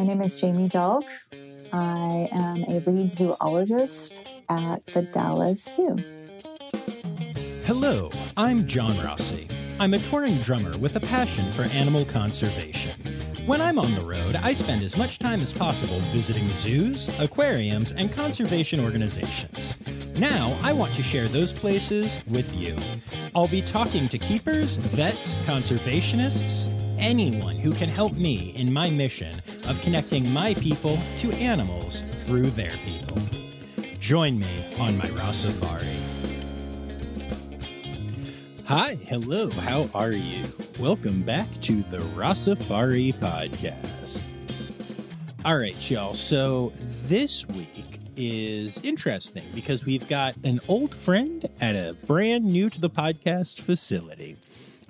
My name is Jamie Delk. I am a lead zoologist at the Dallas Zoo. Hello, I'm John Rossi. I'm a touring drummer with a passion for animal conservation. When I'm on the road, I spend as much time as possible visiting zoos, aquariums, and conservation organizations. Now, I want to share those places with you. I'll be talking to keepers, vets, conservationists, anyone who can help me in my mission of connecting my people to animals through their people. Join me on my Rossifari. Hi, hello, how are you? Welcome back to the Rossifari podcast. All right, y'all, so this week is interesting because we've got an old friend at a brand new to the podcast facility.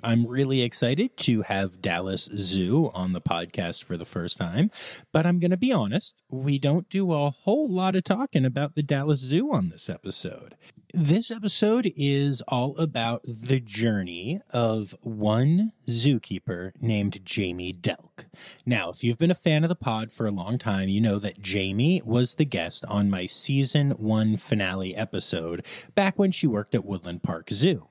I'm really excited to have Dallas Zoo on the podcast for the first time, but I'm going to be honest, we don't do a whole lot of talking about the Dallas Zoo on this episode. This episode is all about the journey of one zookeeper named Jamie Delk. Now, if you've been a fan of the pod for a long time, you know that Jamie was the guest on my season 1 finale episode back when she worked at Woodland Park Zoo.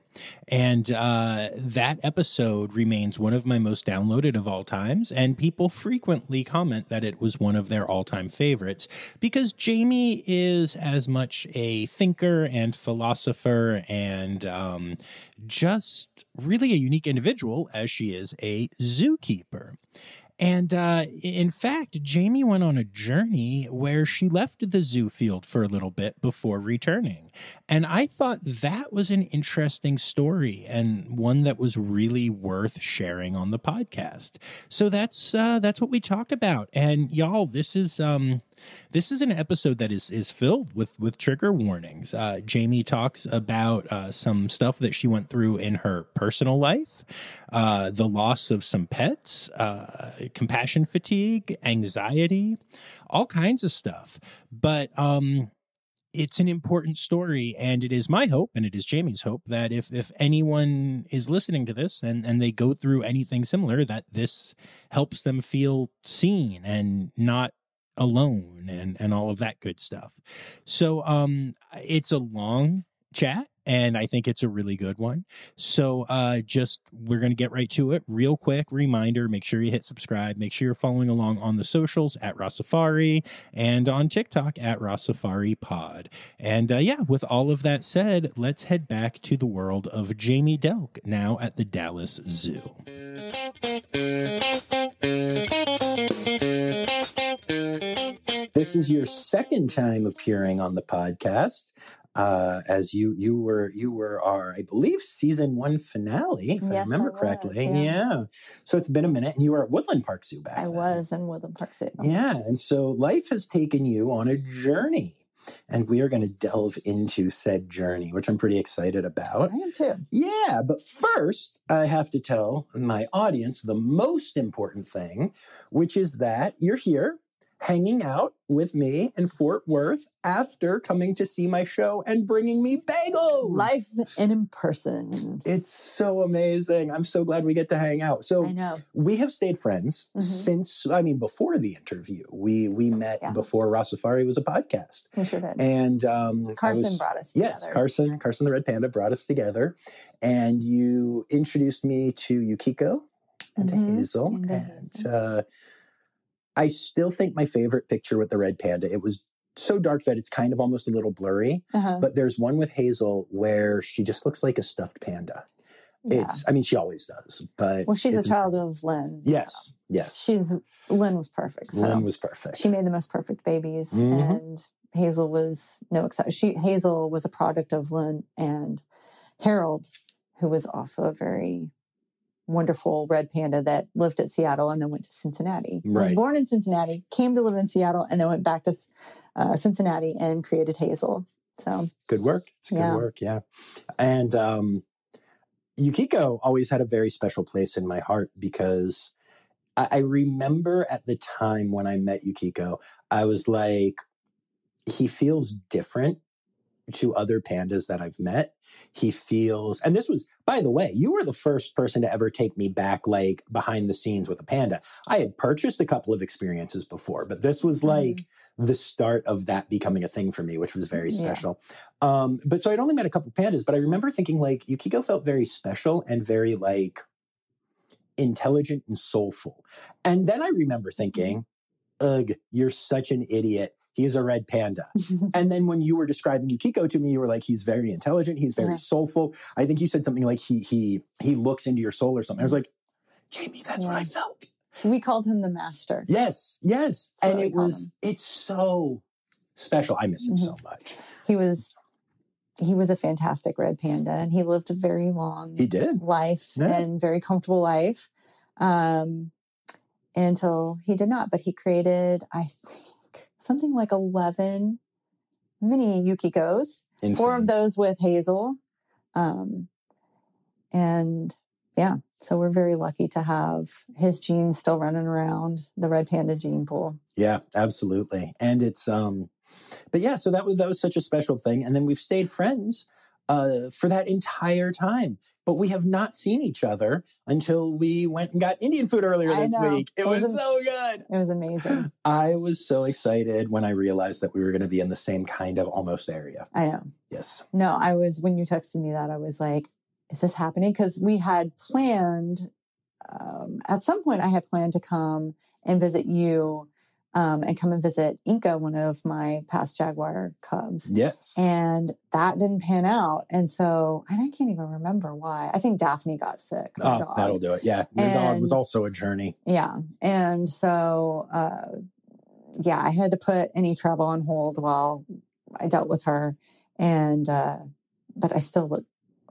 And that episode remains one of my most downloaded of all times, and people frequently comment that it was one of their all-time favorites because Jamie is as much a thinker and philosopher and just really a unique individual as she is a zookeeper. And in fact, Jamie went on a journey where she left the zoo field for a little bit before returning. And I thought that was an interesting story and one that was really worth sharing on the podcast. So that's what we talk about. And y'all, this is an episode that is filled with trigger warnings. Jamie talks about some stuff that she went through in her personal life, the loss of some pets, compassion fatigue, anxiety, all kinds of stuff. But it's an important story, and it is my hope, and it is Jamie's hope, that if anyone is listening to this and they go through anything similar, that this helps them feel seen and not alone and all of that good stuff. So it's a long chat, and I think it's a really good one. So we're going to get right to it. Real quick reminder, make sure you hit subscribe. Make sure you're following along on the socials at Rossifari and on TikTok at Rossifari Pod. And with all of that said, let's head back to the world of Jamie Delk, now at the Dallas Zoo. This is your second time appearing on the podcast. As you were our, I believe, season 1 finale, if I remember correctly. Yeah. So it's been a minute, and you were at Woodland Park Zoo back then. I was in Woodland Park Zoo. Yeah. And so life has taken you on a journey, and we are going to delve into said journey, which I'm pretty excited about. I am too. Yeah. But first, I have to tell my audience the most important thing, which is that you're here hanging out with me in Fort Worth after coming to see my show and bringing me bagels. Live and in person. It's so amazing. I'm so glad we get to hang out. So I know. We have stayed friends since, before the interview. We met before Rossifari was a podcast. We sure did. And Carson brought us together. Yes, Carson the Red Panda brought us together. And you introduced me to Yukiko and to Hazel. And I still think my favorite picture with the red panda, it was so dark that it's kind of almost a little blurry. But there's one with Hazel where she just looks like a stuffed panda. Yeah. She always does. But she's a child of Lynn. Yes. Lynn was perfect. So Lynn was perfect. She made the most perfect babies. And Hazel was no exception. Hazel was a product of Lynn and Harold, who was also a very wonderful red panda that lived at Seattle and then went to Cincinnati. Right. Was born in Cincinnati, came to live in Seattle, and then went back to Cincinnati and created Hazel. So it's good work. It's good work. Yeah. And Yukiko always had a very special place in my heart because I remember at the time when I met Yukiko, I was like, he feels different to other pandas that I've met, he feels, and this was, by the way, you were the first person to ever take me back, like behind the scenes with a panda. I had purchased a couple of experiences before, but this was like the start of that becoming a thing for me, which was very special. But so I'd only met a couple pandas, but I remember thinking like Yukiko felt very special and very like intelligent and soulful. And then I remember thinking, ugh, you're such an idiot. He's a red panda. And then when you were describing Yukiko to me, you were like, he's very intelligent. He's very soulful. I think you said something like he looks into your soul or something. I was like, Jamie, that's what I felt. We called him the master. Yes. And it's so special. I miss him so much. He was a fantastic red panda, and he lived a very long life and very comfortable life until he did not. But he created, I think, something like 11 mini Yukikos, 4 of those with Hazel. And yeah, so we're very lucky to have his genes still running around the red panda gene pool. Yeah, absolutely. And it's, but yeah, so that was such a special thing. And then we've stayed friends for that entire time. But we have not seen each other until we went and got Indian food earlier this week. It was so good. It was amazing. I was so excited when I realized that we were going to be in the same kind of almost area. I know. Yes. No, when you texted me that, I was like, is this happening? Because we had planned, at some point I had planned to come and visit you and come and visit Inca, one of my past jaguar cubs. Yes. And that didn't pan out. And so, and I can't even remember why. I think Daphne got sick. Oh, that'll do it. Yeah. Your dog was also a journey. Yeah. And so, I had to put any travel on hold while I dealt with her. And, but I still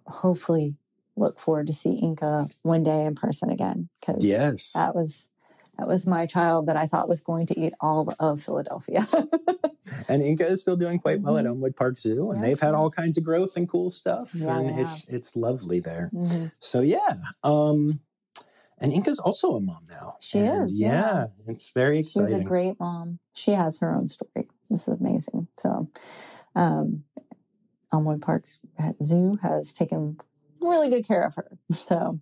hopefully look forward to see Inca one day in person again. Cause that was my child that I thought was going to eat all of Philadelphia. And Inca is still doing quite well at Elmwood Park Zoo, and they've had all kinds of growth and cool stuff, and it's lovely there. So and Inca's also a mom now. She is. Yeah, it's very exciting. She's a great mom. She has her own story. This is amazing. So, Elmwood Park Zoo has taken really good care of her. So,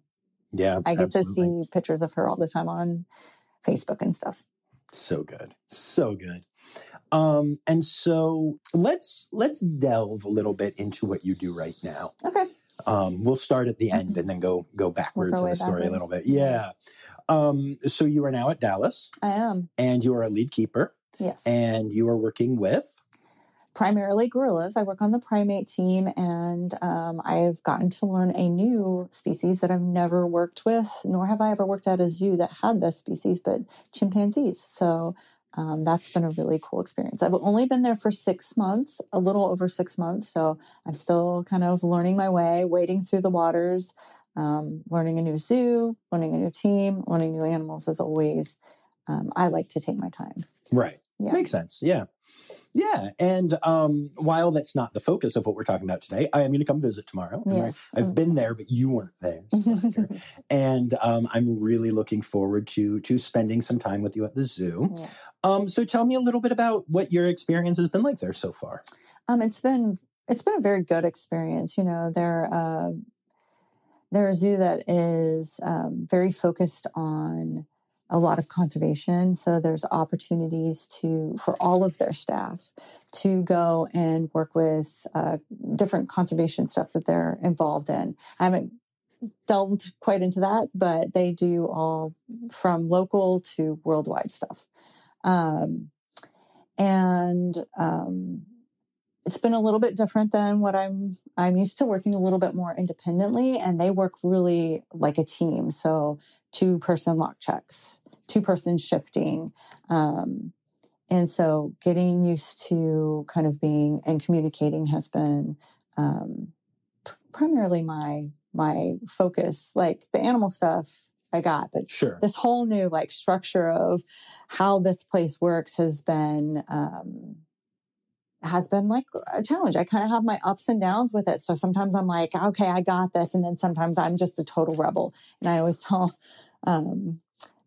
yeah, I get to see pictures of her all the time on Facebook and stuff. So good. So good. And so let's delve a little bit into what you do right now. Okay. We'll start at the end and then go backwards in the story a little bit. Yeah. So you are now at Dallas. I am. And you are a lead keeper. Yes. And you are working with? Primarily gorillas. I work on the primate team, and I've gotten to learn a new species that I've never worked with, nor have I ever worked at a zoo that had this species, but chimpanzees. So that's been a really cool experience. I've only been there for 6 months, a little over 6 months. So I'm still kind of learning my way, wading through the waters, learning a new zoo, learning a new team, learning new animals as always. I like to take my time. Right. Yeah. Makes sense. Yeah. Yeah. And while that's not the focus of what we're talking about today, I am going to come visit tomorrow. Yes. I've been there, but you weren't there. And I'm really looking forward to spending some time with you at the zoo. Yeah. So tell me a little bit about what your experience has been like there so far. It's been a very good experience. You know, they're a zoo that is very focused on a lot of conservation. So there's opportunities for all of their staff to go and work with different conservation stuff that they're involved in. I haven't delved quite into that, but they do all from local to worldwide stuff. It's been a little bit different than what I'm used to, working a little bit more independently, and they work really like a team. So 2-person lock checks, 2-person shifting. And so getting used to kind of being and communicating has been primarily my focus. Like the animal stuff I got, but this whole new like structure of how this place works has been like a challenge. I kind of have my ups and downs with it. So sometimes I'm like, okay, I got this. And then sometimes I'm just a total rebel. And I always tell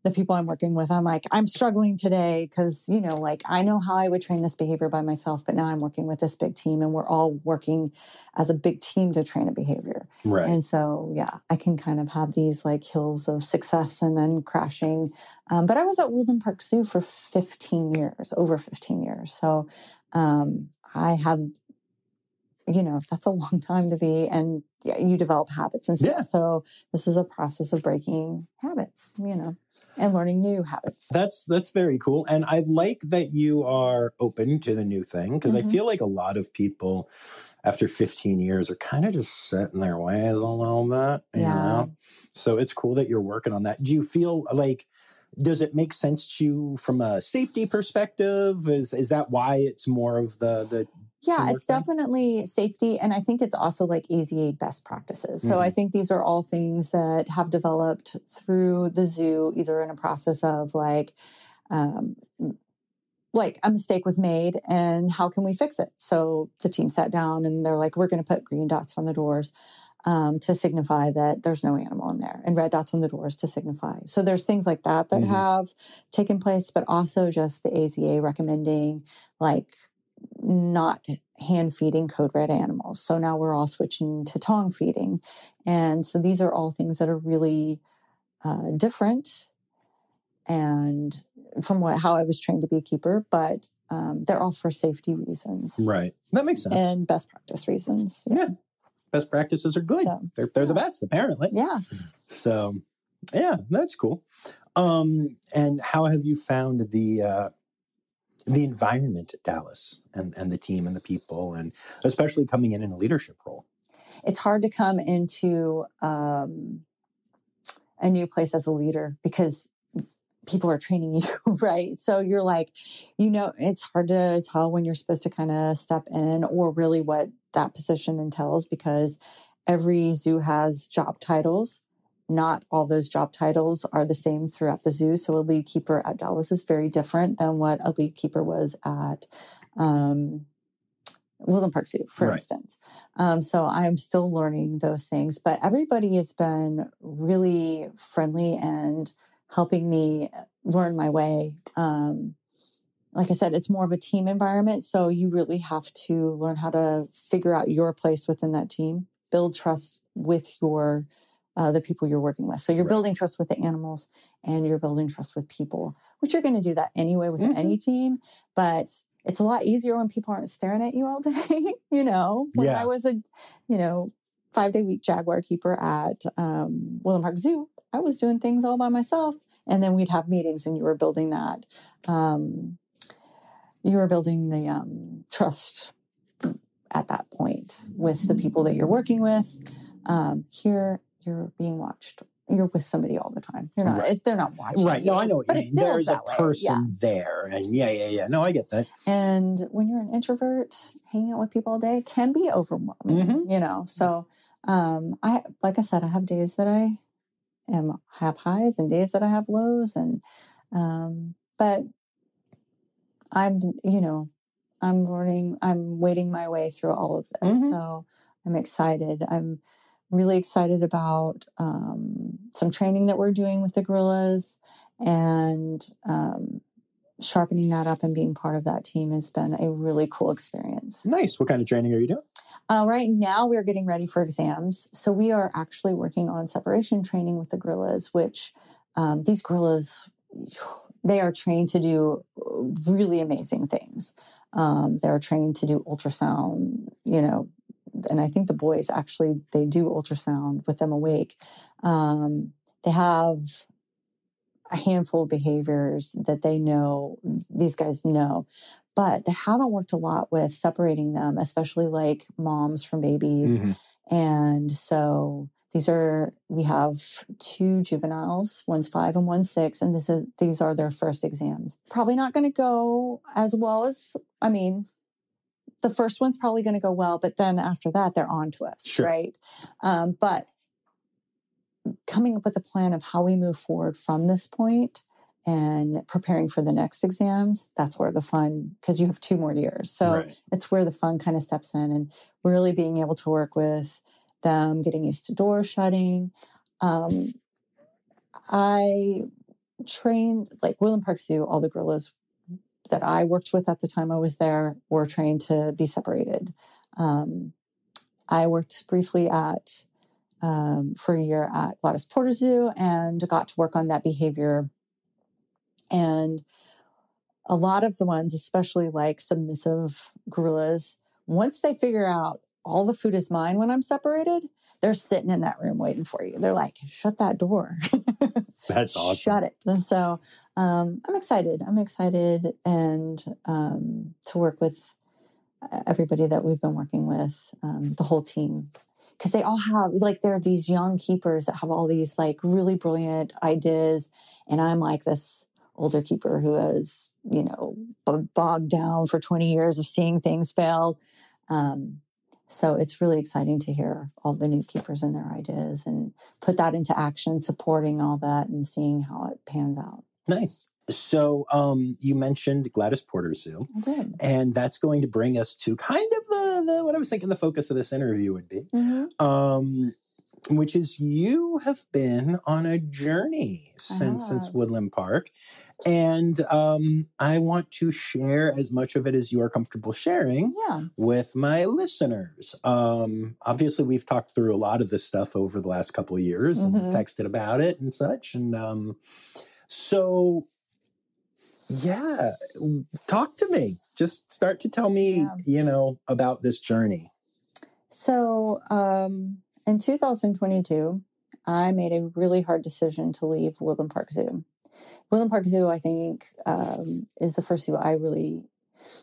the people I'm working with, I'm like, I'm struggling today because, you know, like I know how I would train this behavior by myself, but now I'm working with this big team and we're all working as a big team to train a behavior. Right. And so, yeah, I can kind of have these like hills of success and then crashing. But I was at Woodland Park Zoo for 15 years, over 15 years. So I had, you know, that's a long time to be, and you develop habits and stuff. Yeah. So this is a process of breaking habits, you know, and learning new habits. That's very cool. And I like that you are open to the new thing, because I feel like a lot of people after 15 years are kind of just set in their ways a little bit, you know? So it's cool that you're working on that. Do you feel like, does it make sense to you from a safety perspective? Is that why it's more of the yeah, it's definitely safety. And I think it's also like AZA best practices. So I think these are all things that have developed through the zoo, either in a process of like a mistake was made and how can we fix it? So the team sat down and they're like, we're going to put green dots on the doors to signify that there's no animal in there, and red dots on the doors to signify. So there's things like that have taken place, but also just the AZA recommending like not hand feeding code red animals. So now we're all switching to tongue feeding. And so these are all things that are really different and from how I was trained to be a keeper, but they're all for safety reasons. Right. That makes sense. And best practice reasons. Yeah. Best practices are good. So, they're the best, apparently. Yeah. So, yeah, that's cool. And how have you found the environment at Dallas and the team and the people, and especially coming in a leadership role? It's hard to come into a new place as a leader because people are training you, right? So you're like, you know, it's hard to tell when you're supposed to kind of step in or really what that position entails, because every zoo has job titles. Not all those job titles are the same throughout the zoo. So a lead keeper at Dallas is very different than what a lead keeper was at Woodland Park Zoo, for instance. So I'm still learning those things, but everybody has been really friendly and helping me learn my way. Like I said, it's more of a team environment. So you really have to learn how to figure out your place within that team, build trust with the people you're working with. So you're building trust with the animals and you're building trust with people, which you're going to do that anyway with any team. But it's a lot easier when people aren't staring at you all day. You know, when I was a, 5-day week Jaguar keeper at Woodland Park Zoo, I was doing things all by myself. And then we'd have meetings and you were building that. You were building the trust at that point with the people that you're working with. Here, you're being watched. You're with somebody all the time. You're not. They're not watching. Right. You, no, I know what you mean. There's a person there, and No, I get that. And when you're an introvert, hanging out with people all day can be overwhelming. You know. So, like I said, I have days that I have highs and days that I have lows, and but I'm learning. I'm wading my way through all of this. So I'm excited. I'm really excited about some training that we're doing with the gorillas, and sharpening that up and being part of that team has been a really cool experience. Nice. What kind of training are you doing? Right now, we're getting ready for exams. So we are actually working on separation training with the gorillas, which these gorillas, they are trained to do really amazing things. They're trained to do ultrasound, and I think the boys actually, they do ultrasound with them awake. They have a handful of behaviors that they know, these guys know, but they haven't worked a lot with separating them, especially like moms from babies. And so we have 2 juveniles, one's 5 and one's 6, and these are their first exams. Probably not going to go as well as, the first one's probably going to go well, but then after that, they're on to us, right? But coming up with a plan of how we move forward from this point and preparing for the next exams, that's where the fun, because you have 2 more years. So it's where the fun kind of steps in, and really being able to work with them, getting used to door shutting. I trained, like Woodland Park Zoo, all the gorillas that I worked with at the time I was there were trained to be separated. I worked briefly for a year at Gladys Porter Zoo and got to work on that behavior. And a lot of the ones, especially like submissive gorillas, once they figure out all the food is mine when I'm separated, they're sitting in that room waiting for you. They're like, shut that door. That's awesome. Shut it. And so I'm excited. I'm excited and to work with everybody that we've been working with, the whole team. Because they all have, like, they're these young keepers that have all these, like, really brilliant ideas. And I'm like this older keeper who has, you know, bogged down for 20 years of seeing things fail. So it's really exciting to hear all the new keepers and their ideas and put that into action, supporting all that and seeing how it pans out. Nice. So you mentioned Gladys Porter Zoo. I did. And that's going to bring us to kind of the what I was thinking the focus of this interview would be, which is you have been on a journey since Woodland Park. And I want to share as much of it as you are comfortable sharing with my listeners. Obviously, we've talked through a lot of this stuff over the last couple of years and texted about it and such. And so... yeah, talk to me. Just start to tell me, you know, about this journey. So in 2022, I made a really hard decision to leave Woodland Park Zoo. Woodland Park Zoo, I think, is the first zoo I really...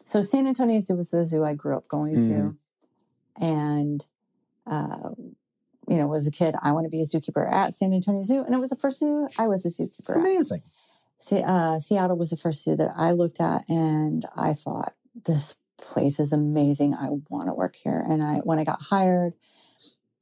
So San Antonio Zoo was the zoo I grew up going to. And, you know, as a kid, I want to be a zookeeper at San Antonio Zoo. And it was the first zoo I was a zookeeper Amazing. Seattle was the first zoo that I looked at, and I thought, this place is amazing. I want to work here. And when I got hired,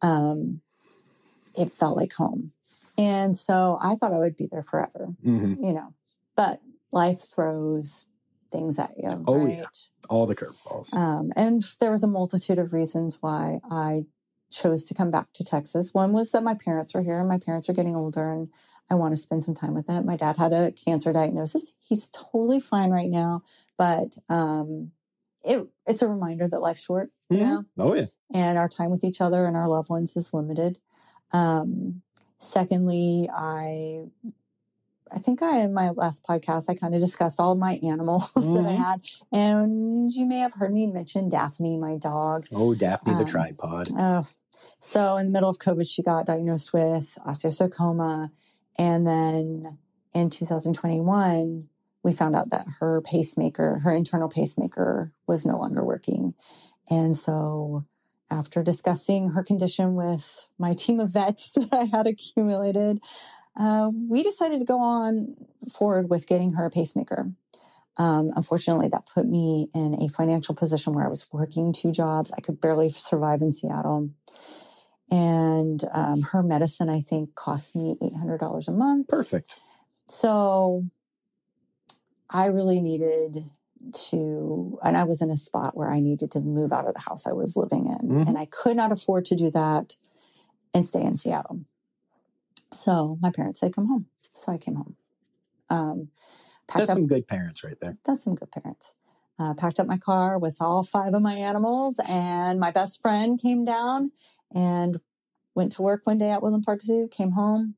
it felt like home. And so I thought I would be there forever, you know, but life throws things at you. Oh, right? yeah. All the curveballs. And there was a multitude of reasons why I chose to come back to Texas. One was that my parents were here, and my parents are getting older, and I want to spend some time with them. My dad had a cancer diagnosis. He's totally fine right now, but it's a reminder that life's short. You know? Oh, yeah. And our time with each other and our loved ones is limited. Secondly, I think in my last podcast, I kind of discussed all of my animals that I had. And you may have heard me mention Daphne, my dog. Oh, Daphne the tripod. So in the middle of COVID, she got diagnosed with osteosarcoma. And then in 2021, we found out that her internal pacemaker was no longer working. And so after discussing her condition with my team of vets that I had accumulated, we decided to go on forward with getting her a pacemaker. Unfortunately, that put me in a financial position where I was working 2 jobs. I could barely survive in Seattle. And her medicine, I think, cost me $800 a month. Perfect. So I really needed to, and I was in a spot where I needed to move out of the house I was living in. And I could not afford to do that and stay in Seattle. So my parents said, come home. So I came home. That's some good parents right there. That's some good parents. Packed up my car with all 5 of my animals, and my best friend came down and went to work one day at Woodland Park Zoo, came home,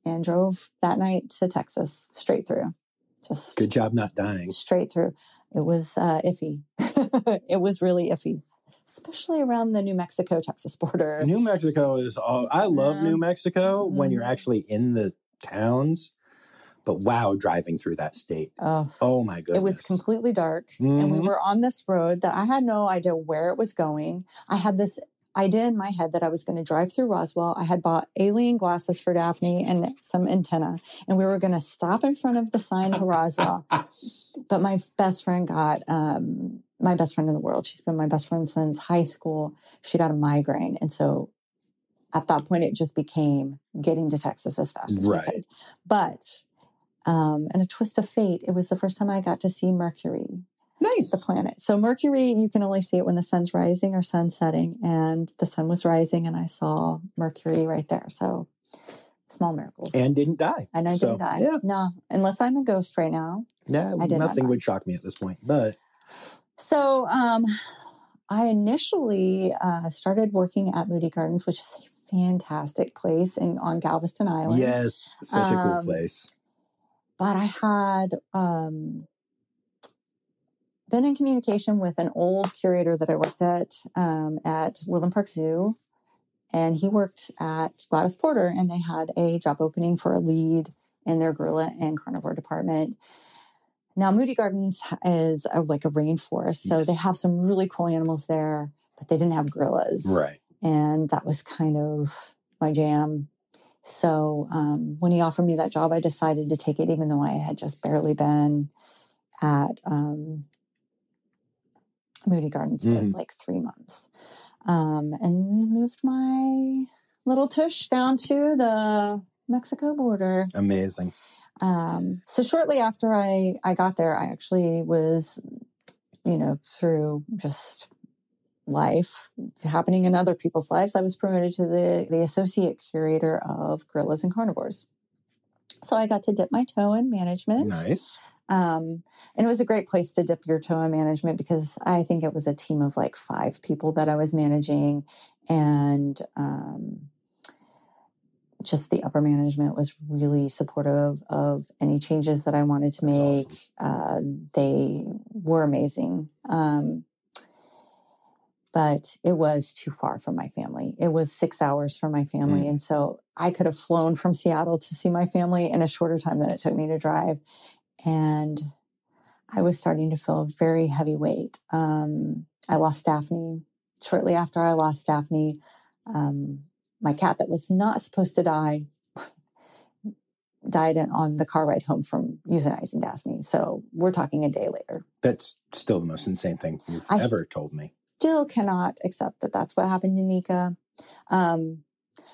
and drove that night to Texas, straight through. Just good job not dying. Straight through. It was iffy. It was really iffy, especially around the New Mexico-Texas border. New Mexico is all... I love New Mexico when you're actually in the towns. But wow, driving through that state. Oh my goodness. It was completely dark. And we were on this road that I had no idea where it was going. I had this idea in my head that I was going to drive through Roswell. I had bought alien glasses for Daphne and some antenna, and we were going to stop in front of the sign to Roswell. But my best friend got, my best friend in the world, she's been my best friend since high school. She got a migraine. And so at that point, it just became getting to Texas as fast as we could. But in a twist of fate, it was the first time I got to see Mercury. Nice. The planet. So Mercury, you can only see it when the sun's rising or sun's setting. And the sun was rising, and I saw Mercury right there. So small miracles. And didn't die. And I didn't die. Yeah. No, unless I'm a ghost right now. Yeah, nothing would shock me at this point. But so I initially started working at Moody Gardens, which is a fantastic place on Galveston Island. Yes, such a cool place. But I had been in communication with an old curator that I worked at Woodland Park Zoo. And he worked at Gladys Porter, and they had a job opening for a lead in their gorilla and carnivore department. Now, Moody Gardens is like a rainforest, so they have some really cool animals there, but they didn't have gorillas. Right. And that was kind of my jam. So when he offered me that job, I decided to take it, even though I had just barely been at Moody Gardens for like 3 months. And moved my little tush down to the Mexico border. Amazing. So shortly after I got there, I actually was, through just life happening in other people's lives, I was promoted to the associate curator of gorillas and carnivores. So I got to dip my toe in management. Nice. And it was a great place to dip your toe in management because I think it was a team of like 5 people that I was managing. And just the upper management was really supportive of any changes that I wanted to make. Awesome. They were amazing. But it was too far from my family. It was 6 hours from my family. And so I could have flown from Seattle to see my family in a shorter time than it took me to drive. And I was starting to feel a very heavy weight. I lost Daphne. Shortly after I lost Daphne, my cat that was not supposed to die died on the car ride home from euthanizing Daphne. So we're talking a day later. That's still the most insane thing you've ever told me. Still cannot accept that that's what happened to Nika.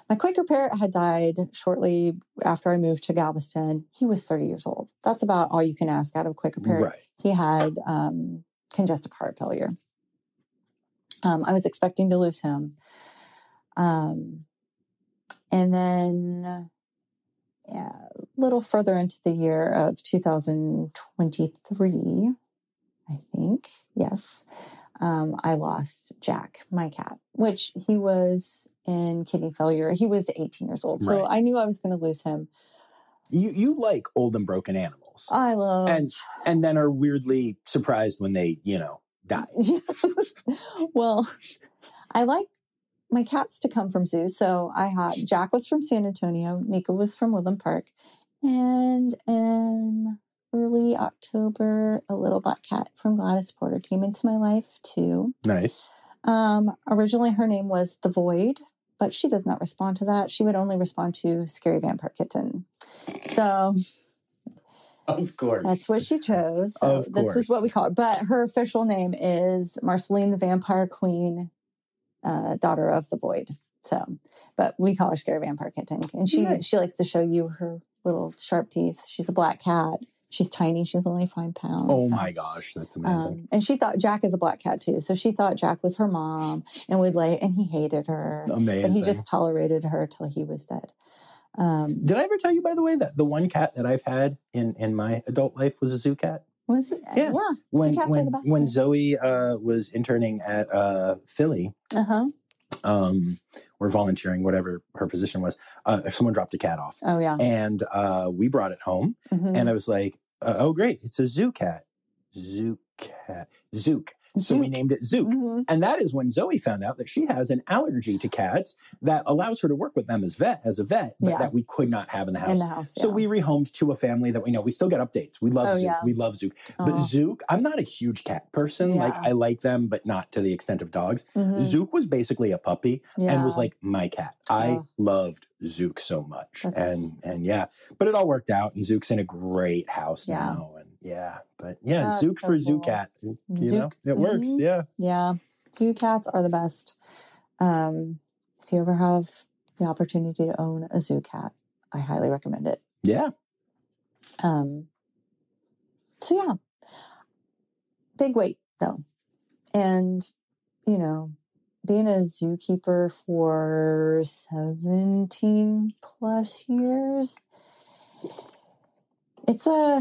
My Quaker parrot had died shortly after I moved to Galveston. He was 30 years old. That's about all you can ask out of a Quaker parrot. Right. He had congestive heart failure. I was expecting to lose him. And then a little further into the year of 2023, I think, yes, I lost Jack, my cat, which he was in kidney failure. He was 18 years old. So I knew I was going to lose him. You like old and broken animals. I love. And then are weirdly surprised when they, die. Well, I like my cats to come from zoos. So Jack was from San Antonio. Nika was from Woodland Park. And in early October, a little black cat from Gladys Porter came into my life too. Nice. Originally her name was The Void, but she does not respond to that. She would only respond to Scary Vampire Kitten. So of course, that's what she chose. So of course. This is what we call her. But her official name is Marceline the Vampire Queen, daughter of the Void. So, but we call her Scary Vampire Kitten. And she likes to show you her little sharp teeth. She's a black cat. She's tiny. She's only 5 pounds. Oh my gosh, that's amazing. And she thought Jack is a black cat too. So she thought Jack was her mom and and he hated her. Amazing. But he just tolerated her till he was dead. Did I ever tell you, by the way, that the one cat that I've had in my adult life was a zoo cat? Was it? Yeah. When best. Zoe was interning at Philly, or volunteering, whatever her position was, someone dropped a cat off. Oh, yeah. And we brought it home. And I was like, oh, great. It's a zoo cat. Zook. So we named it Zook. And that is when Zoe found out that she has an allergy to cats that allows her to work with them as a vet, but that we could not have in the house. So we rehomed to a family that we know. We still get updates. We love Zook. Yeah. We love Zook. But Zook, I'm not a huge cat person. Yeah. Like, I like them, but not to the extent of dogs. Zook was basically a puppy and was like my cat. I loved Zook so much. And yeah, but it all worked out, and Zook's in a great house now. And Zook for Zoo Cat. You know, it works. Yeah. Yeah. Zoo cats are the best. If you ever have the opportunity to own a zoo cat, I highly recommend it. Yeah. Big weight though. And, being a zookeeper for 17 plus years, it's a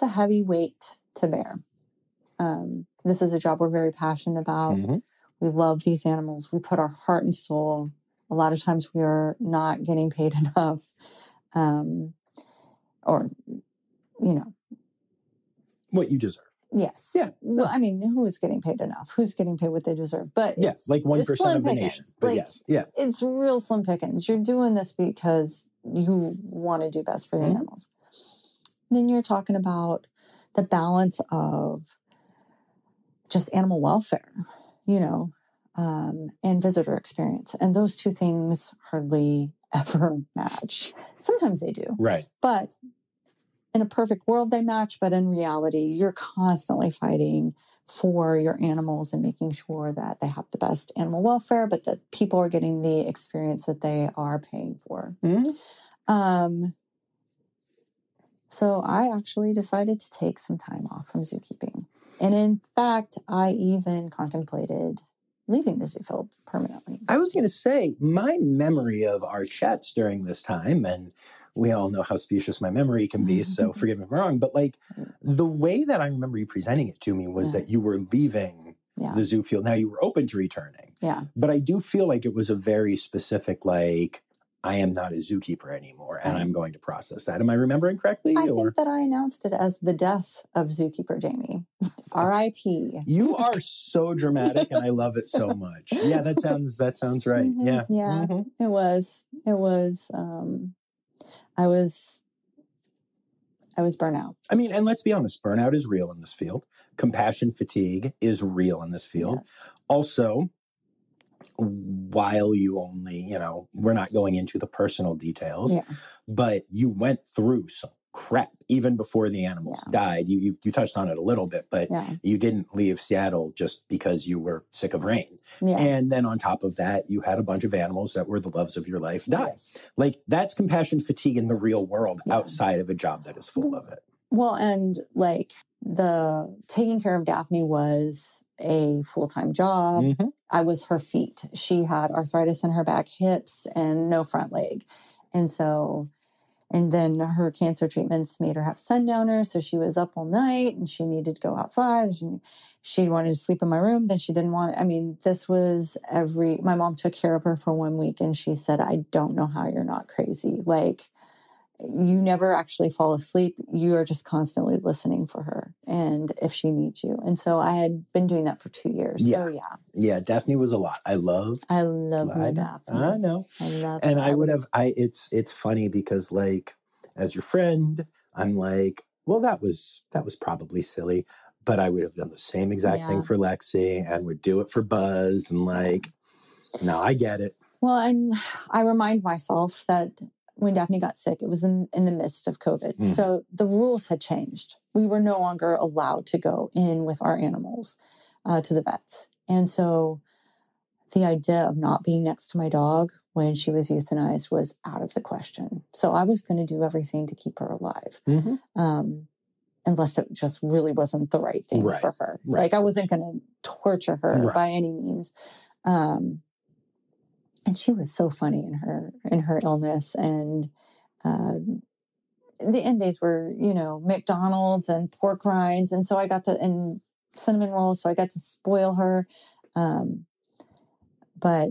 heavy weight to bear. This is a job we're very passionate about. Mm-hmm. We love these animals. We put our heart and soul. A lot of times we are not getting paid enough, or, what you deserve. Yes. Yeah. Well, I mean, who is getting paid enough? Who's getting paid what they deserve? But yeah, like 1% of the nation. But yes, yeah. It's real slim pickings. You're doing this because you want to do best for the animals. Then you're talking about the balance of just animal welfare, and visitor experience. And those two things hardly ever match. Sometimes they do. Right. But in a perfect world, they match. But in reality, you're constantly fighting for your animals and making sure that they have the best animal welfare, but that people are getting the experience that they are paying for. So I actually decided to take some time off from zookeeping. And in fact, I even contemplated leaving the zoo field permanently. I was going to say, my memory of our chats during this time, and we all know how specious my memory can be, so forgive me if I'm wrong, but like the way that I remember you presenting it to me was that you were leaving the zoo field. Now you were open to returning. Yeah. But I do feel like it was a very specific, like, I am not a zookeeper anymore, and I'm going to process that. Am I remembering correctly? I think that I announced it as the death of zookeeper Jamie. R.I.P. You are so dramatic, and I love it so much. Yeah, that sounds right. Yeah. Yeah, it was. I was burnt out. I mean, and let's be honest, burnout is real in this field. Compassion fatigue is real in this field. Yes. Also, while you only, we're not going into the personal details, but you went through some crap even before the animals died. You touched on it a little bit, but you didn't leave Seattle just because you were sick of rain. Yeah. And then on top of that, you had a bunch of animals that were the loves of your life die. Yes. Like, that's compassion fatigue in the real world outside of a job that is full of it. Well, and like the taking care of Daphne was a full-time job. I was her feet. She had arthritis in her back hips and no front leg. And then her cancer treatments made her have sundowners. So she was up all night and she needed to go outside. She wanted to sleep in my room. Then she didn't want it. I mean, this was my mom took care of her for 1 week and she said, I don't know how you're not crazy. Like, you never actually fall asleep. You are just constantly listening for her and if she needs you. And so I had been doing that for 2 years. Yeah. So yeah. Yeah, Daphne was a lot. I love my Daphne. I know. I love and her. It's funny because, like, as your friend, I'm like, well, that was probably silly, but I would have done the same exact thing for Lexi and would do it for Buzz, and like, no, I get it. Well, and I remind myself that when Daphne got sick, it was in the midst of COVID. So the rules had changed. We were no longer allowed to go in with our animals to the vets. And so the idea of not being next to my dog when she was euthanized was out of the question. So I was going to do everything to keep her alive. Unless it just really wasn't the right thing for her. Right. Like, I wasn't going to torture her by any means. And she was so funny in her illness. And the end days were, McDonald's and pork rinds. And so and cinnamon rolls. So I got to spoil her. But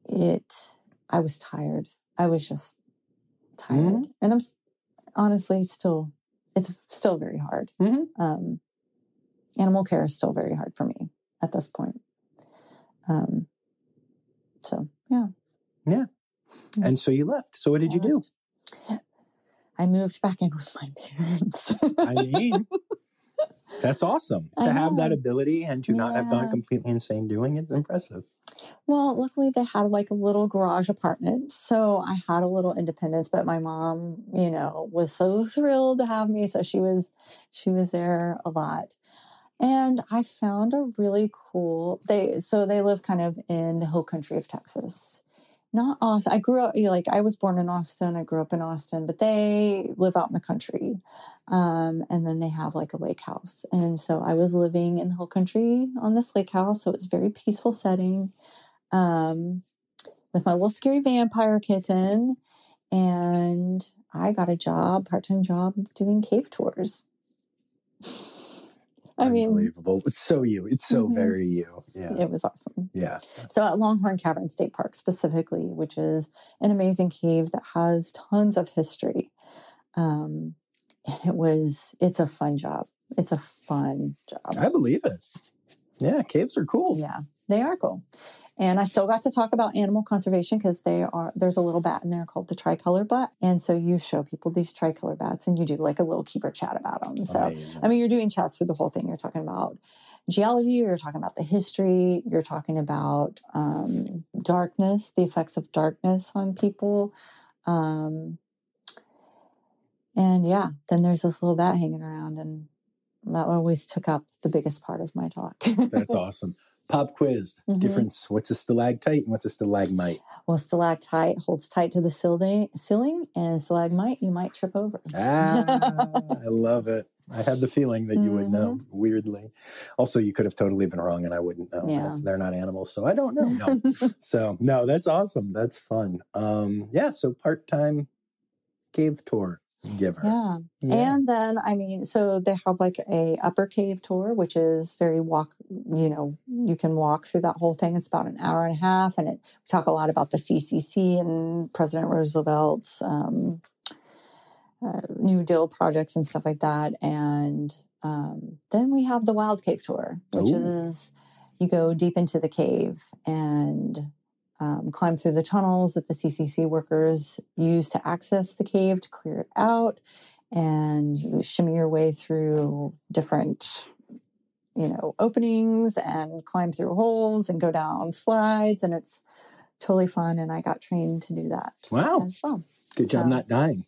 I was tired. I was just tired. And I'm honestly it's still very hard. Animal care is still very hard for me at this point. So, yeah. Yeah. And so you left. So what did you do? I moved back in with my parents. I mean, that's awesome. To have that ability and to not have gone completely insane doing it is impressive. Well, luckily they had like a little garage apartment. So I had a little independence, but my mom, was so thrilled to have me. So she was there a lot. And I found a really cool, they live kind of in the hill country of Texas. Not Austin. I grew up, like, I was born in Austin. I grew up in Austin, but they live out in the country. And then they have like a lake house. And so I was living in the hill country on this lake house. So it's a very peaceful setting with my little scary vampire kitten. And I got a job, part-time job, doing cave tours. Unbelievable. It's so you. It's so very you. Yeah. It was awesome. Yeah. So at Longhorn Cavern State Park specifically, which is an amazing cave that has tons of history. And it's a fun job. It's a fun job. I believe it. Yeah. Caves are cool. Yeah, they are cool. And I still got to talk about animal conservation because there's a little bat in there called the tricolor bat. And so you show people these tricolor bats and you do like a little keeper chat about them. So, amazing. I mean, you're doing chats through the whole thing. You're talking about geology, you're talking about the history, you're talking about darkness, the effects of darkness on people. And yeah, then there's this little bat hanging around, and that always took up the biggest part of my talk. That's awesome. Pop quiz. Difference. What's a stalactite and what's a stalagmite? Well, stalactite holds tight to the ceiling, and stalagmite, you might trip over. I love it. I had the feeling that you would know, weirdly. Also, you could have totally been wrong and I wouldn't know. Yeah. They're not animals, so I don't know. No. So, no, that's awesome. That's fun. So part-time cave tour giver. Yeah. And then, I mean, so they have like a upper cave tour, which is very you can walk through that whole thing. It's about an hour and a half. And we talk a lot about the CCC and President Roosevelt's New Deal projects and stuff like that. And then we have the wild cave tour, which is you go deep into the cave and climb through the tunnels that the CCC workers use to access the cave to clear it out. And you shimmy your way through different, openings and climb through holes and go down slides. And it's totally fun. And I got trained to do that as well. Good job not dying.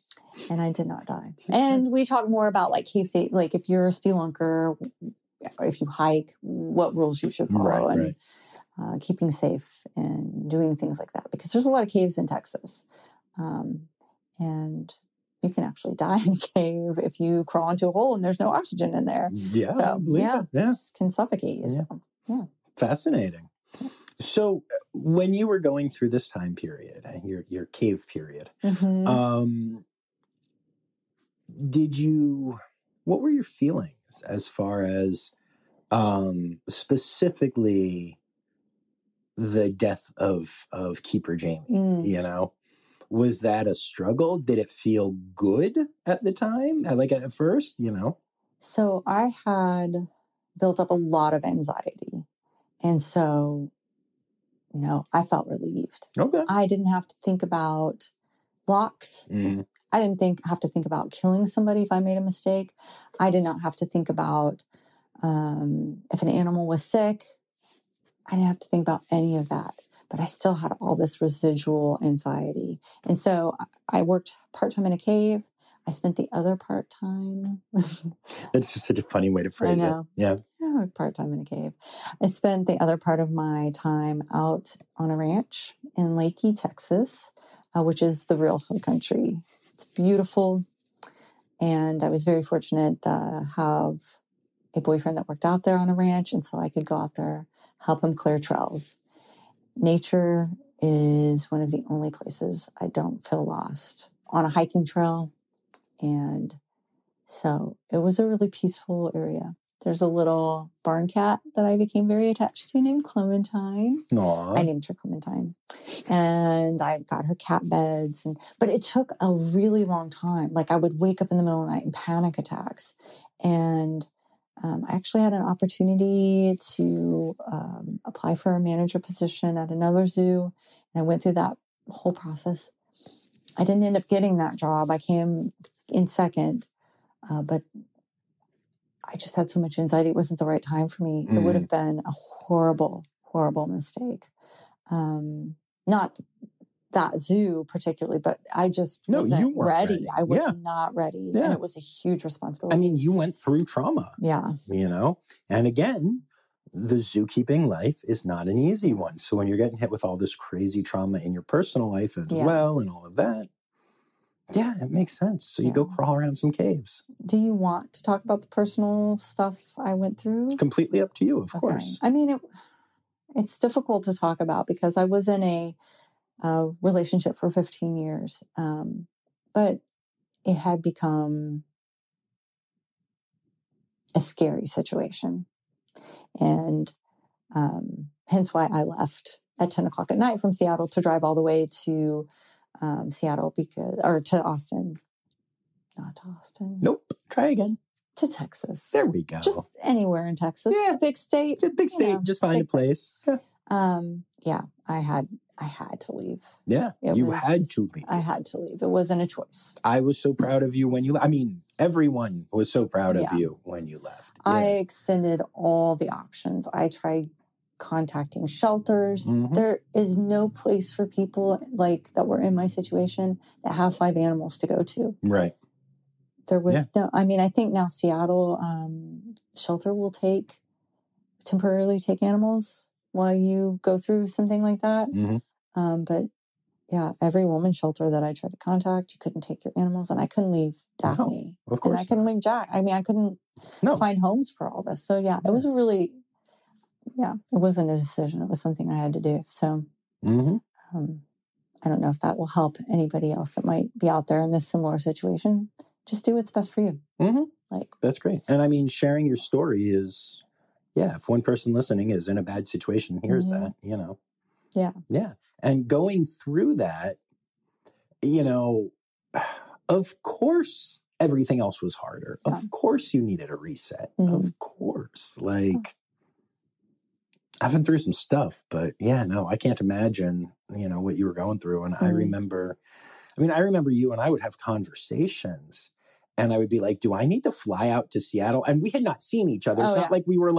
And I did not die. And we talk more about like cave safety, like if you're a spelunker, if you hike, what rules you should follow. Right. Keeping safe and doing things like that, because there's a lot of caves in Texas, and you can actually die in a cave if you crawl into a hole and there's no oxygen in there. Yeah, so I believe it. Yeah, can suffocate you. So, yeah, fascinating. So when you were going through this time period, your cave period, what were your feelings as far as specifically the death of Keeper Jamie? Was that a struggle? Did it feel good at the time? Like at first, So I had built up a lot of anxiety. And so, I felt relieved. Okay. I didn't have to think about locks. I didn't have to think about killing somebody if I made a mistake. I did not have to think about if an animal was sick. I didn't have to think about any of that, but I still had all this residual anxiety. And so I worked part-time in a cave. I spent the other part-time. That's just such a funny way to phrase it. Yeah. I worked part-time in a cave. I spent the other part of my time out on a ranch in Lakey, Texas, which is the real hill country. It's beautiful. And I was very fortunate to have a boyfriend that worked out there on a ranch. And so I could go out there, help him clear trails. Nature is one of the only places I don't feel lost on a hiking trail. And so it was a really peaceful area. There's a little barn cat that I became very attached to named Clementine. Aww. I named her Clementine. And I got her cat beds. But it took a really long time. Like I would wake up in the middle of the night in panic attacks. And I actually had an opportunity to apply for a manager position at another zoo. And I went through that whole process. I didn't end up getting that job. I came in second, but I just had so much anxiety. It wasn't the right time for me. It would have been a horrible, horrible mistake. Not that zoo particularly, but I just wasn't ready. I was not ready. Yeah. And it was a huge responsibility. I mean, you went through trauma. Yeah. And again, the zookeeping life is not an easy one. So when you're getting hit with all this crazy trauma in your personal life as well and all of that, yeah, it makes sense. So you go crawl around some caves. Do you want to talk about the personal stuff I went through? Completely up to you, of course. I mean, it's difficult to talk about because I was in a relationship for 15 years, but it had become a scary situation. And hence why I left at 10 o'clock at night from Seattle to drive all the way to Seattle to Austin. Not to Austin. Nope. Try again. To Texas. There we go. Just anywhere in Texas. Yeah. It's a big state. Just big state. Just find a place. Yeah. I had to leave. Yeah. You had to leave. I had to leave. It wasn't a choice. I was so proud of you when you left. I mean, everyone was so proud of you when you left. Yeah. I extended all the options. I tried contacting shelters. Mm-hmm. There is no place for people like that were in my situation that have 5 animals to go to. Right. There was no, I mean, I think now Seattle shelter will temporarily take animals while you go through something like that. Mm-hmm. But yeah, every woman's shelter that I tried to contact, you couldn't take your animals, and I couldn't leave Daphne. No, of course. And I couldn't leave Jack. I mean, I couldn't find homes for all this. So yeah, it was it wasn't a decision. It was something I had to do. So I don't know if that will help anybody else that might be out there in this similar situation. Just do what's best for you. Mm-hmm. That's great. And I mean, sharing your story is, if one person listening is in a bad situation, hears that, Yeah. Yeah. And going through that, of course, everything else was harder. Yeah. Of course, you needed a reset. Mm-hmm. Of course. I've been through some stuff, but I can't imagine, what you were going through. And I remember you and I would have conversations. And I would be like, do I need to fly out to Seattle? And we had not seen each other. It's not like we were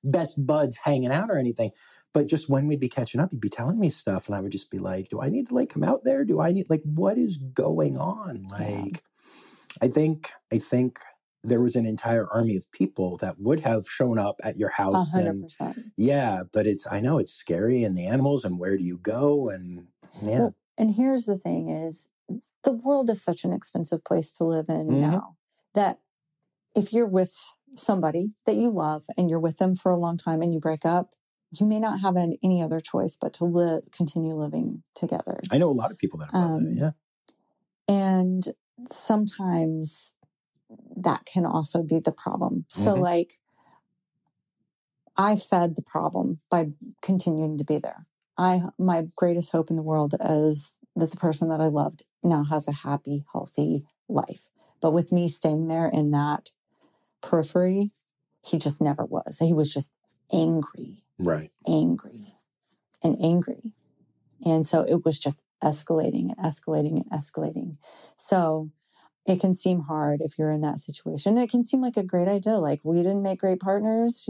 best buds hanging out or anything. But just when we'd be catching up, he'd be telling me stuff. And I would just be like, do I need to come out there? Do I need, what is going on? I think there was an entire army of people that would have shown up at your house. 100%. But I know it's scary, and the animals, and where do you go? And Well, and here's the thing is, the world is such an expensive place to live in now that if you're with somebody that you love and you're with them for a long time and you break up, you may not have any other choice but to continue living together. I know a lot of people that have done that, And sometimes that can also be the problem. So I fed the problem by continuing to be there. My greatest hope in the world is that the person that I loved now has a happy, healthy life. But with me staying there in that periphery, he just never was. He was just angry. Right. Angry. And so it was just escalating and escalating and escalating. So it can seem hard if you're in that situation. It can seem like a great idea. We didn't make great partners,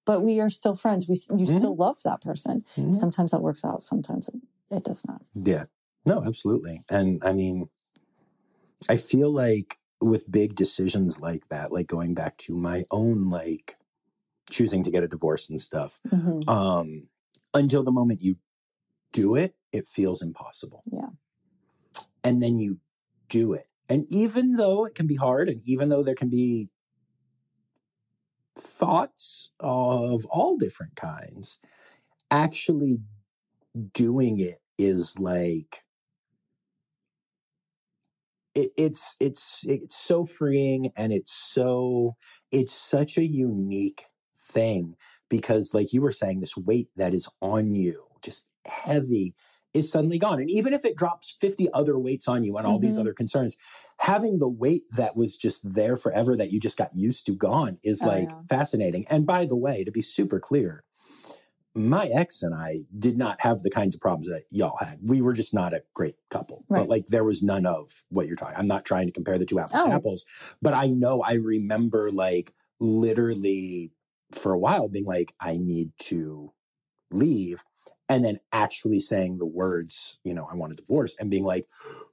but we are still friends. You still love that person. Mm-hmm. Sometimes that works out. Sometimes it does not. Yeah. No, absolutely. And I mean, I feel like with big decisions like that, going back to my own, choosing to get a divorce and stuff, until the moment you do it, it feels impossible. Yeah. And then you do it. And even though it can be hard, and even though there can be thoughts of all different kinds, actually doing it is it's so freeing, and it's such a unique thing, because you were saying, this weight that is on you, just heavy, is suddenly gone. And even if it drops 50 other weights on you and all these other concerns, having the weight that was just there forever, that you just got used to, gone, is fascinating. And by the way, to be super clear, my ex and I did not have the kinds of problems that y'all had. We were just not a great couple. Right. But there was none of what you're talking. I'm not trying to compare the two apples to apples, but I remember literally for a while being I need to leave. And then actually saying the words, I want a divorce, and being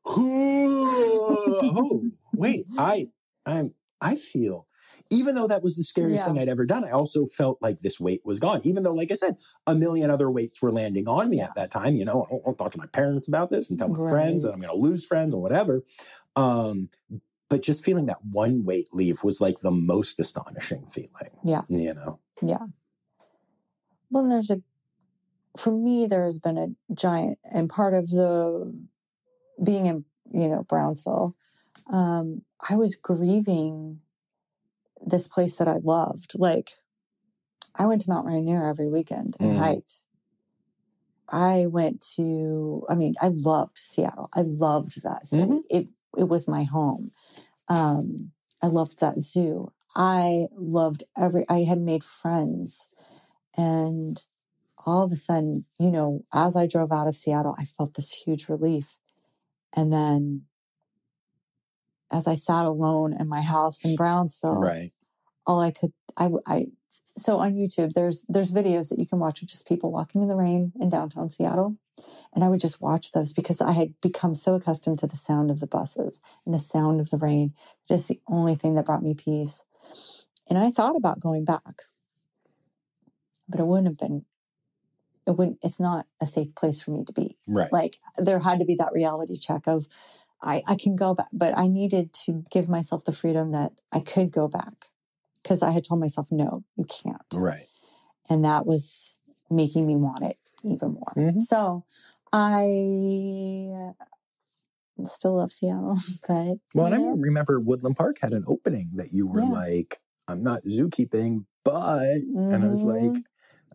oh, wait, I'm I feel, even though that was the scariest thing I'd ever done, I also felt like this weight was gone. Even though, like I said, a million other weights were landing on me at that time. You know, I'll talk to my parents about this and tell my friends that I'm going to lose friends and whatever. But just feeling that one weight leave was like the most astonishing feeling. Yeah. You know? Yeah. Well, for me, there's been a giant, and part of the being in, Brownsville, I was grieving this place that I loved. Like, I went to Mount Rainier every weekend and hiked. I loved Seattle. I loved that city. It was my home. I loved that zoo. I loved I had made friends. And all of a sudden, as I drove out of Seattle, I felt this huge relief. And then as I sat alone in my house in Brownsville, so on YouTube, there's videos that you can watch of just people walking in the rain in downtown Seattle. And I would just watch those because I had become so accustomed to the sound of the buses and the sound of the rain. Just the only thing that brought me peace. And I thought about going back, but it's not a safe place for me to be. Right. Like, there had to be that reality check of, I can go back, but I needed to give myself the freedom that I could go back, because I had told myself, no, you can't. Right. And that was making me want it even more. So I still love Seattle, but I remember Woodland Park had an opening that you were like, I'm not zookeeping, but and I was like,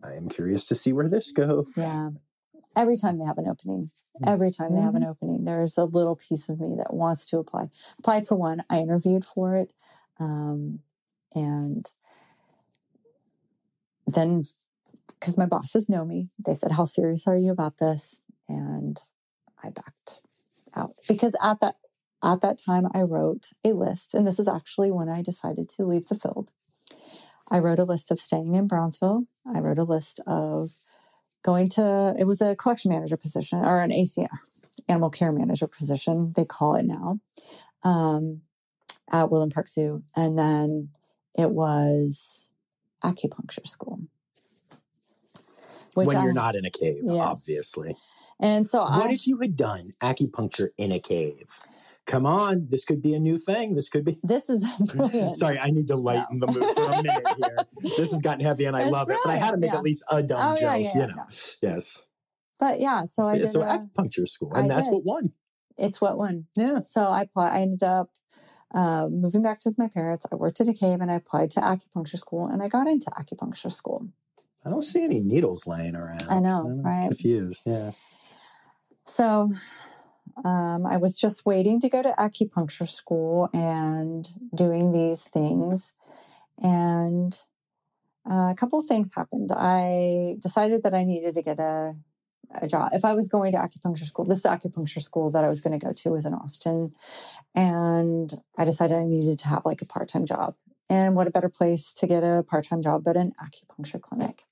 I am curious to see where this goes. Yeah. Every time they have an opening, there's a little piece of me that wants to apply. Applied for one. I interviewed for it. And then, because my bosses know me, they said, how serious are you about this? And I backed out, because at that time I wrote a list, and this is actually when I decided to leave the field. I wrote a list of staying in Brownsville. I wrote a list of it was a collection manager position, or an ACM, animal care manager position, they call it now, at Woodland Park Zoo. And then it was acupuncture school. When you're not in a cave, obviously. And so what if you had done acupuncture in a cave? Come on, this could be a new thing. This is brilliant. Sorry, I need to lighten the mood for a minute here. This has gotten heavy and I love it, but I had to make at least a dumb joke, Yes. But so I did. So acupuncture school, and that's what won. It's what won. Yeah. So I ended up moving back with my parents. I worked in a cave and I applied to acupuncture school, and I got into acupuncture school. I don't see any needles laying around. I know, right? Confused, yeah. So I was just waiting to go to acupuncture school and doing these things. And a couple of things happened. I decided that I needed to get a job. If I was going to acupuncture school, this acupuncture school that I was going to go to was in Austin. And I decided I needed to have like a part-time job. And what a better place to get a part-time job but an acupuncture clinic.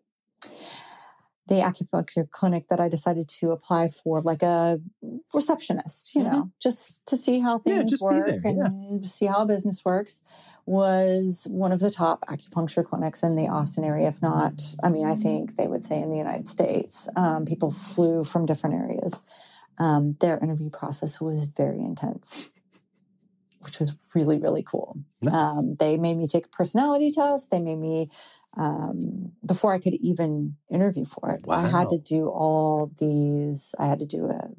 The acupuncture clinic that I decided to apply for, like a receptionist, just to see how things work and see how business works, was one of the top acupuncture clinics in the Austin area. If not, I think they would say in the United States. People flew from different areas. Their interview process was very intense, which was really, really cool. Nice. They made me take a personality test. They made me, before I could even interview for it. Wow. I had to do all these. I had to do a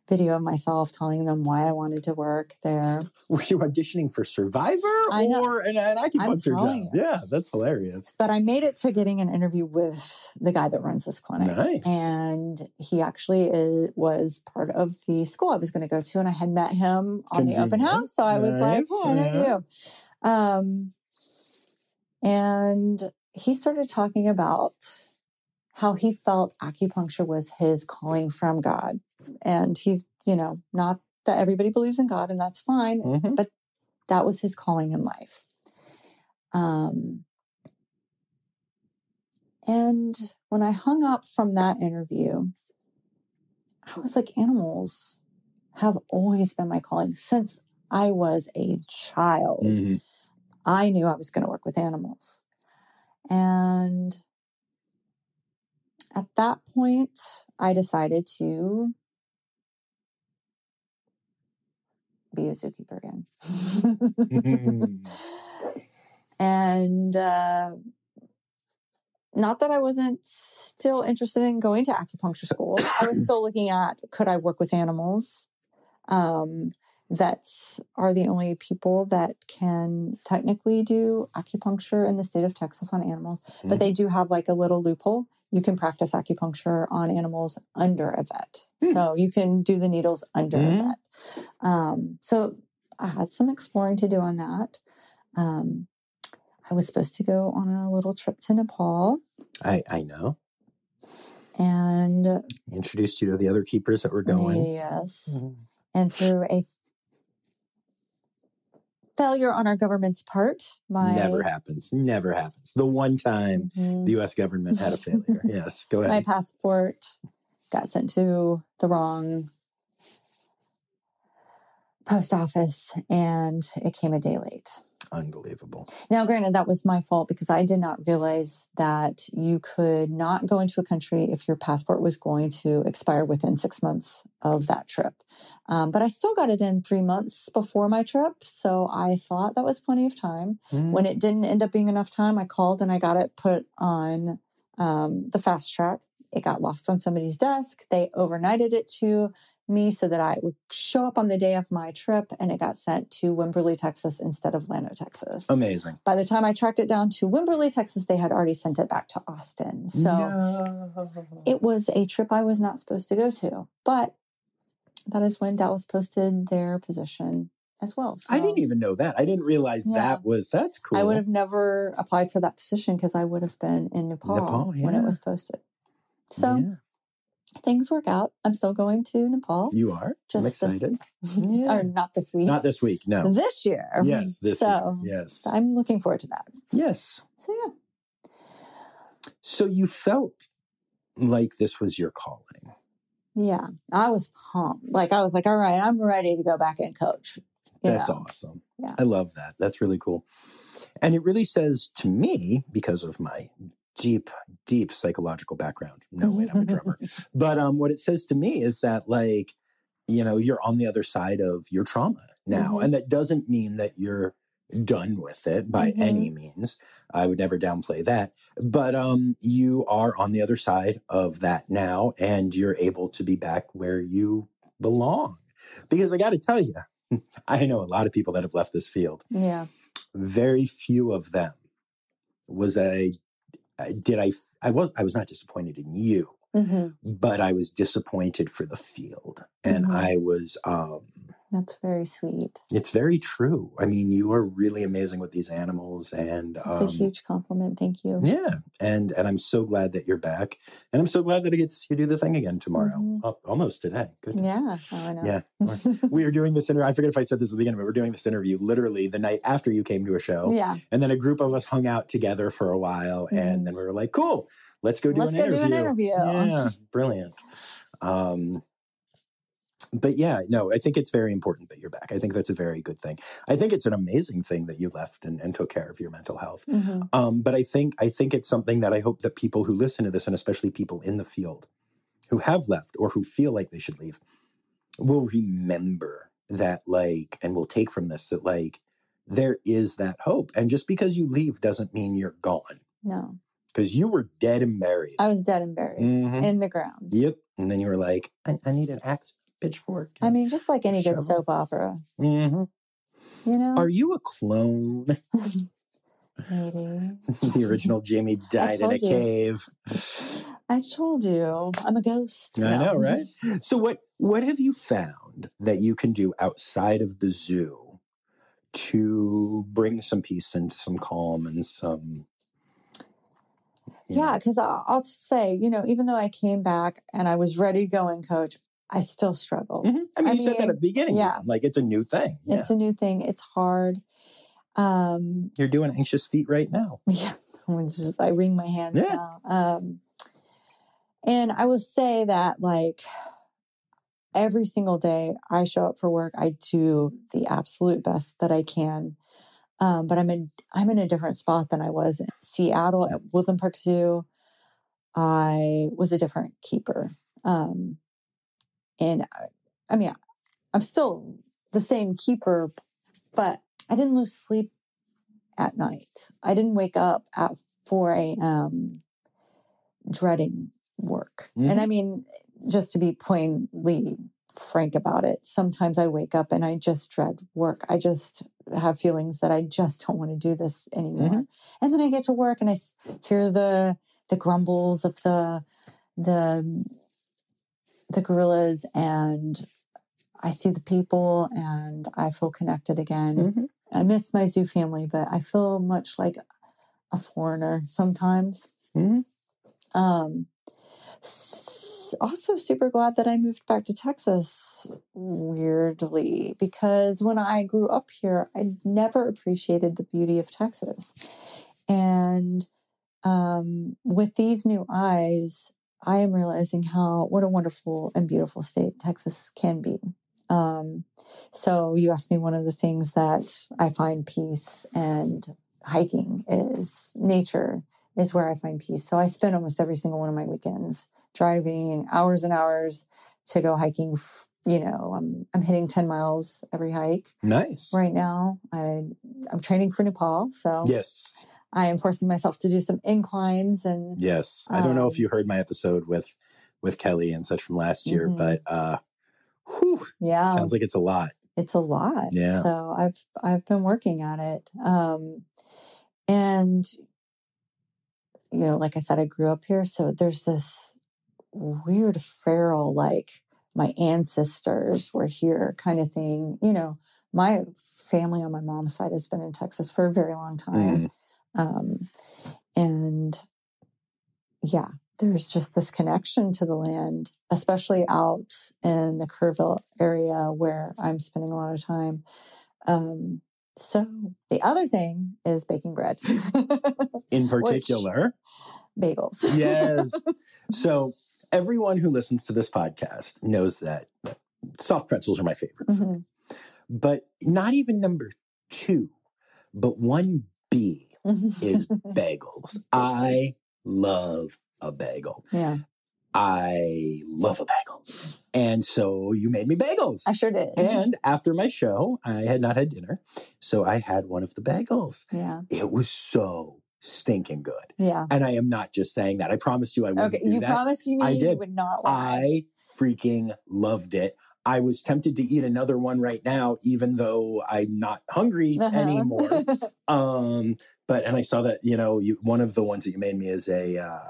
video of myself telling them why I wanted to work there. Were you auditioning for Survivor or an acupuncture job? Yeah, that's hilarious. But I made it to getting an interview with the guy that runs this clinic. Nice. And he actually was part of the school I was going to go to. And I had met him on the open house. So I was like, oh, I know you. And he started talking about how he felt acupuncture was his calling from God. And he's, not that everybody believes in God, and that's fine, but that was his calling in life. And when I hung up from that interview, I was like, animals have always been my calling since I was a child. I knew I was going to work with animals. And at that point, I decided to be a zookeeper again. And not that I wasn't still interested in going to acupuncture school. I was still looking at, could I work with animals? Vets are the only people that can technically do acupuncture in the state of Texas on animals, but they do have like a little loophole. You can practice acupuncture on animals under a vet. So you can do the needles under a vet. So I had some exploring to do on that. I was supposed to go on a little trip to Nepal. I know. And introduced you to the other keepers that were going. Yes. And through a failure on our government's part, Never happens. The one time the U.S. government had a failure. Yes, go ahead. My passport got sent to the wrong post office, and it came a day late. Unbelievable. Now, granted, that was my fault because I did not realize that you could not go into a country if your passport was going to expire within 6 months of that trip. But I still got it in 3 months before my trip. So I thought that was plenty of time. When it didn't end up being enough time, I called and I got it put on the fast track. It got lost on somebody's desk. They overnighted it to me so that I would show up on the day of my trip, and it got sent to Wimberley, Texas instead of Llano, Texas. Amazing. By the time I tracked it down to Wimberley, Texas, they had already sent it back to Austin. So it was a trip I was not supposed to go to. But that is when Dallas posted their position as well. So, I didn't even know that. I didn't realize that's cool. I would have never applied for that position because I would have been in Nepal when it was posted. So things work out. I'm still going to Nepal. You are? I'm excited. Or not this week. Not this week, no. This year. Yes, this year. Yes. I'm looking forward to that. Yes. So, yeah. So you felt like this was your calling. Yeah. I was pumped. I was like, all right, I'm ready to go back and coach. That's awesome. Yeah. I love that. That's really cool. And it really says to me, because of my deep psychological background. No, wait, I'm a drummer. But what it says to me is that, you're on the other side of your trauma now. And that doesn't mean that you're done with it by any means. I would never downplay that. But you are on the other side of that now, and you're able to be back where you belong. Because I got to tell you, I know a lot of people that have left this field. Yeah. Very few of them I was not disappointed in you, but I was disappointed for the field. And I was, that's very sweet. It's very true. I mean, you are really amazing with these animals, and it's a huge compliment. Thank you. Yeah. And I'm so glad that you're back, and I'm so glad that I get to see you do the thing again tomorrow. Almost today. Goodness. Yeah. Oh, I know. Yeah. We are doing this interview. I forget if I said this at the beginning, but we're doing this interview literally the night after you came to a show. Yeah. And then a group of us hung out together for a while, and then we were like, cool, let's go do an interview. Yeah. Brilliant. But yeah, no, I think it's very important that you're back. I think that's a very good thing. I think it's an amazing thing that you left and took care of your mental health. But I think it's something that I hope that people who listen to this, and especially people in the field who have left or who feel like they should leave, will remember that, and will take from this that, there is that hope. And just because you leave doesn't mean you're gone. No. Because you were dead and buried. I was dead and buried in the ground. Yep. And then you were like, I need an axe. Pitchfork. I mean, just like any good soap opera. Are you a clone? Maybe. The original Jamie died in a cave. I told you, I'm a ghost. I know, right? So what have you found that you can do outside of the zoo to bring some peace and some calm and some... Yeah, because I'll say, even though I came back and I was ready to go and coach, I still struggle. I mean, you said that at the beginning. Yeah. It's a new thing. Yeah. It's a new thing. It's hard. You're doing anxious feet right now. Yeah. I wring my hands now. And I will say that, every single day I show up for work, I do the absolute best that I can. But I'm in a different spot than I was in Seattle at Woodland Park Zoo. I was a different keeper. And I mean, I'm still the same keeper, but I didn't lose sleep at night. I didn't wake up at 4 a.m. dreading work. And I mean, just to be plainly frank about it, sometimes I wake up and I just dread work. I just have feelings that I just don't want to do this anymore. And then I get to work and I hear the grumbles of the gorillas, and I see the people and I feel connected again. I miss my zoo family, but I feel much like a foreigner sometimes. Also super glad that I moved back to Texas, weirdly, because when I grew up here, I never appreciated the beauty of Texas. And with these new eyes, I am realizing what a wonderful and beautiful state Texas can be. So you asked me, one of the things that I find peace, and hiking is nature is where I find peace. So I spend almost every single one of my weekends driving hours and hours to go hiking. I'm hitting 10 miles every hike. Nice. Right now, I'm training for Nepal. So yes, I am forcing myself to do some inclines. And yes, I don't know if you heard my episode with Kelly and such from last year, but sounds like it's a lot. It's a lot. Yeah. So I've been working at it. And like I said, I grew up here, so there's this weird feral, like my ancestors were here kind of thing. My family on my mom's side has been in Texas for a very long time. And yeah, there's just this connection to the land, especially out in the Kerrville area where I'm spending a lot of time. So the other thing is baking bread. In particular, bagels. Yes. So everyone who listens to this podcast knows that soft pretzels are my favorite food. But not even number 2, but 1B is bagels. I love a bagel. Yeah. I love a bagel. And so you made me bagels. I sure did. And after my show, I had not had dinner. So I had one of the bagels. Yeah. It was so stinking good. Yeah. And I am not just saying that. I promised you I wouldn't do that. You promised me I did. You would not lie. I freaking loved it. I was tempted to eat another one right now, even though I'm not hungry anymore. And I saw that, one of the ones that you made me is a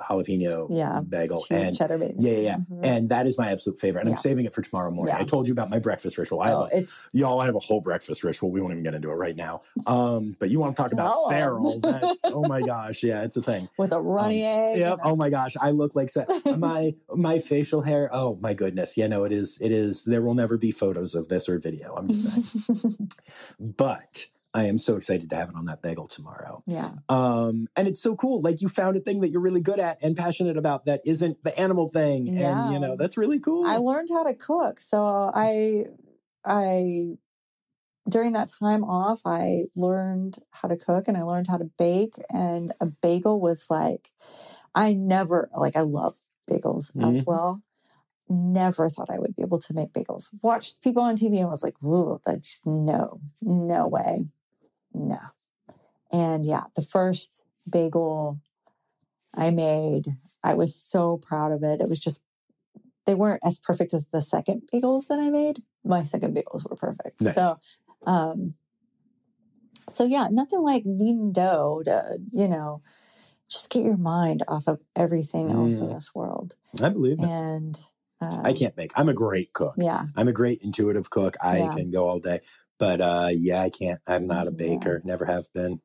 jalapeno bagel. And cheddar bagel. Yeah. And that is my absolute favorite. And I'm saving it for tomorrow morning. I told you about my breakfast ritual. I have a whole breakfast ritual. We won't even get into it right now. But you want to talk about feral. That's, oh my gosh. Yeah, it's a thing. With a runny egg. Yep. Oh my gosh. I look like my facial hair. Oh my goodness. Yeah, no, it is. There will never be photos of this or video. I'm just saying. But I am so excited to have it on that bagel tomorrow. Yeah. And it's so cool. Like you found a thing that you're really good at and passionate about that isn't the animal thing. Yeah. And, that's really cool. I learned how to cook. So I during that time off, I learned how to cook and I learned how to bake. And a bagel was like, I love bagels as well. Never thought I would be able to make bagels. Watched people on TV and was like, "Ooh, that's no way, no." And yeah, the first bagel I made, I was so proud of it. It was just, they weren't as perfect as the second bagels that I made. My second bagels were perfect. Nice. So yeah, nothing like kneading dough to, just get your mind off of everything else in this world. I believe it. And I can't bake. I'm a great cook. Yeah. I'm a great intuitive cook. I can go all day. But I can't. I'm not a baker. Never have been.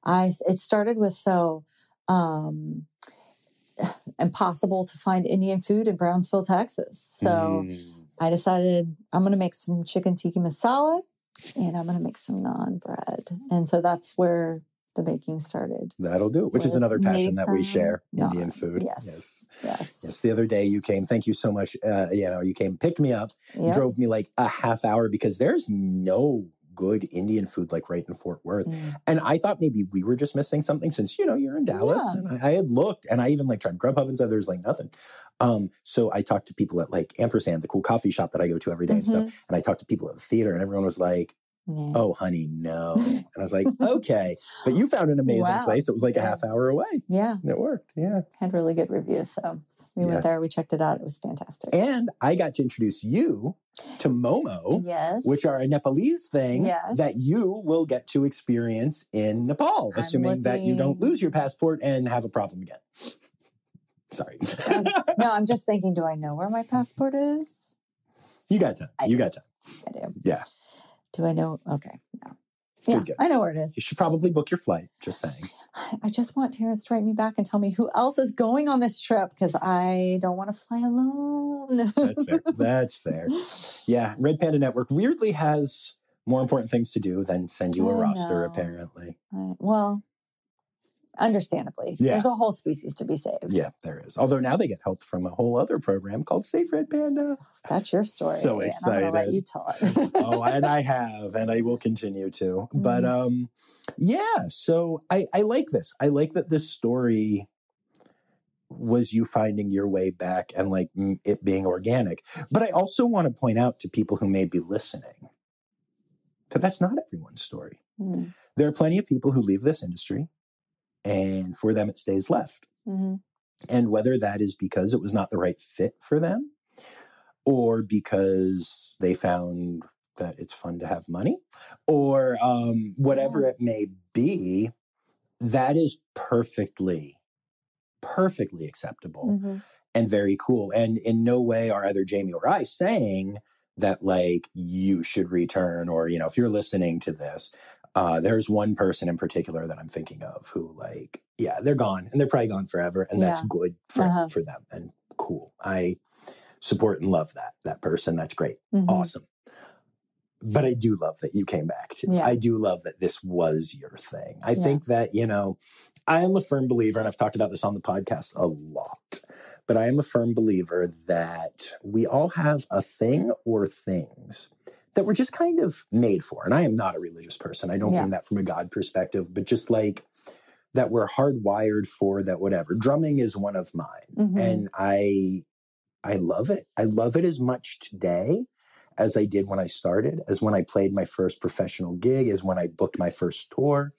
It started with impossible to find Indian food in Brownsville, Texas. So I decided I'm going to make some chicken tikka masala and I'm going to make some naan bread. And so that's where the baking started. That'll do it, which is another passion that we share, Indian food. Yes. The other day you came, thank you so much. You came, picked me up, drove me like a half hour because there's no good Indian food like right in Fort Worth. And I thought maybe we were just missing something since, you're in Dallas. And I had looked and I even like tried Grubhub and said there's like nothing. So I talked to people at like Ampersand, the cool coffee shop that I go to every day and stuff. And I talked to people at the theater and everyone was like, oh, honey, no. And I was like, okay. But you found an amazing place. It was like a half hour away. Yeah. And it worked. Yeah. Had really good reviews. So we went there. We checked it out. It was fantastic. And I got to introduce you to Momo, which are a Nepalese thing that you will get to experience in Nepal, assuming that you don't lose your passport and have a problem again. Sorry. No, I'm just thinking, do I know where my passport is? You got time. You got time. I do. Yeah. Do I know? Okay. No. Yeah, good. I know where it is. You should probably book your flight, just saying. I just want Terrence to write me back and tell me who else is going on this trip because I don't want to fly alone. That's fair. That's fair. Yeah. Red Panda Network weirdly has more important things to do than send you a roster, apparently. Well, understandably. Yeah. There's a whole species to be saved. Yeah, there is. Although now they get help from a whole other program called Save Red Panda. That's your story. So excited. I'm going to let you tell it. Oh, and I have, and I will continue to. But so I like this. I like that this story was you finding your way back and like it being organic. But I also want to point out to people who may be listening that that's not everyone's story. There are plenty of people who leave this industry and for them, it stays left. And whether that is because it was not the right fit for them or because they found that it's fun to have money or whatever it may be, that is perfectly acceptable and very cool. And in no way are either Jamie or I saying that like you should return or, if you're listening to this, there's one person in particular that I'm thinking of who like, they're gone and they're probably gone forever. And that's good for them and cool. I support and love that person. That's great. Awesome. But I do love that you came back to. I do love that this was your thing. I think that, I am a firm believer, and I've talked about this on the podcast a lot, but I am a firm believer that we all have a thing or things that we're just kind of made for. And I am not a religious person. I don't mean that from a God perspective, but just like that we're hardwired for that, whatever. Drumming is one of mine. And I love it. I love it as much today as I did when I started, as when I played my first professional gig, as when I booked my first tour.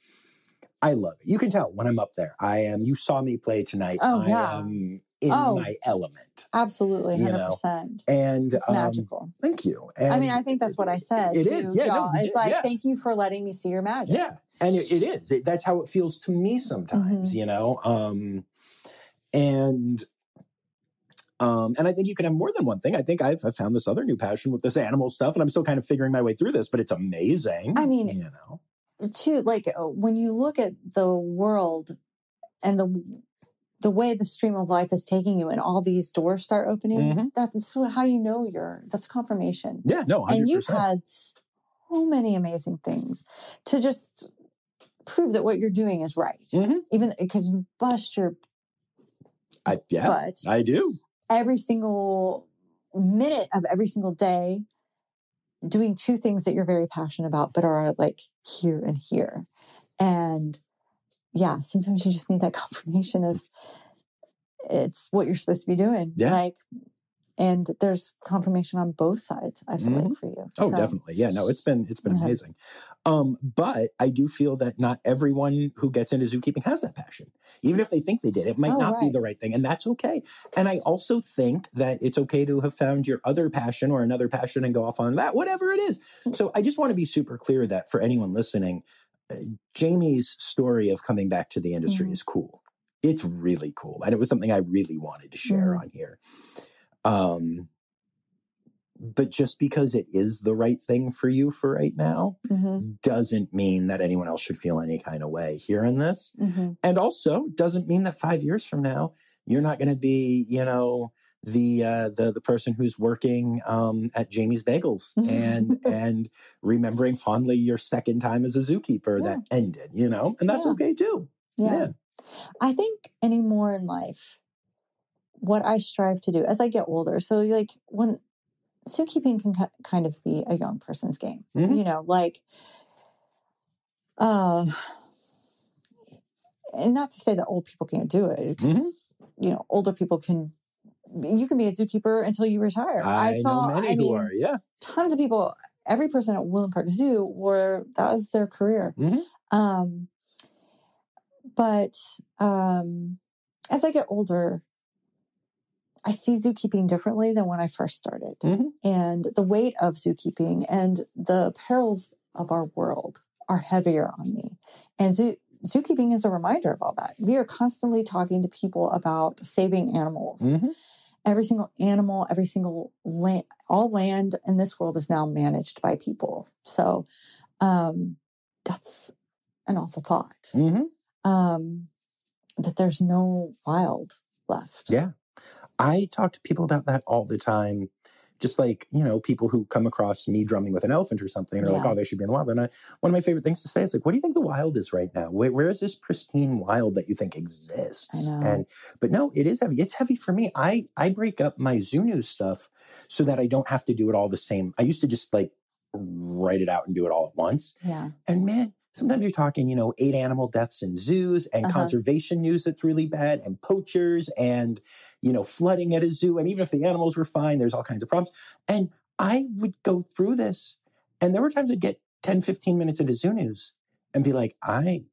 I love it. You can tell when I'm up there. You saw me play tonight. I am in my element. Absolutely, 100%. And it's magical. Thank you. And I think that's what I said. It is. Yeah, y'all. It's like, thank you for letting me see your magic. Yeah, and it is. That's how it feels to me sometimes, And I think you can have more than one thing. I think I've found this other new passion with this animal stuff, and I'm still kind of figuring my way through this, but it's amazing. I mean, too, like when you look at the world and the way the stream of life is taking you and all these doors start opening, that's how that's confirmation. Yeah, no, 100%. And you've had so many amazing things to just prove that what you're doing is right. Even because you bust your butt. I do. Every single minute of every single day doing two things that you're very passionate about, but are like here and here. And sometimes you just need that confirmation of it's what you're supposed to be doing. Yeah. And there's confirmation on both sides, I feel like, for you. Oh, definitely. Yeah, no, it's been amazing. But I do feel that not everyone who gets into zookeeping has that passion. Even if they think they did, it might not be the right thing. And that's okay. And I also think that it's okay to have found your other passion or another passion and go off on that, whatever it is. So I just want to be super clear that for anyone listening, Jamie's story of coming back to the industry is cool. It's really cool. And it was something I really wanted to share on here. But just because it is the right thing for you for right now doesn't mean that anyone else should feel any kind of way hearing this. And also doesn't mean that 5 years from now, you're not going to be, the person who's working at Jamie's Bagels and remembering fondly your second time as a zookeeper that ended, and that's okay too. Yeah. I think anymore in life, what I strive to do as I get older. So like when zookeeping can kind of be a young person's game. Mhm. You know, like, and not to say that old people can't do it. Mhm. You know, older people you can be a zookeeper until you retire. I know many who are, yeah. Tons of people, every person at Woodland Park Zoo that was their career. Mhm. But as I get older, I see zookeeping differently than when I first started. Mhm. And the weight of zookeeping and the perils of our world are heavier on me. And zookeeping is a reminder of all that. We are constantly talking to people about saving animals. Mhm. Every single animal, every single land, all land in this world is now managed by people. So that's an awful thought. Mhm. That there's no wild left. Yeah. I talk to people about that all the time. Just like, you know, people who come across me drumming with an elephant or something and are like, oh, they should be in the wild. And one of my favorite things to say is like, what do you think the wild is right now? Where is this pristine wild that you think exists? I know. But no, it is heavy. It's heavy for me. I break up my Zoo News stuff so that I don't have to do it all the same. I used to just like write it out and do it all at once. Yeah. And man, sometimes you're talking, 8 animal deaths in zoos and conservation news that's really bad and poachers and, flooding at a zoo. And even if the animals were fine, there's all kinds of problems. And I would go through this. And there were times I'd get 10, 15 minutes into zoo news and be like, I'm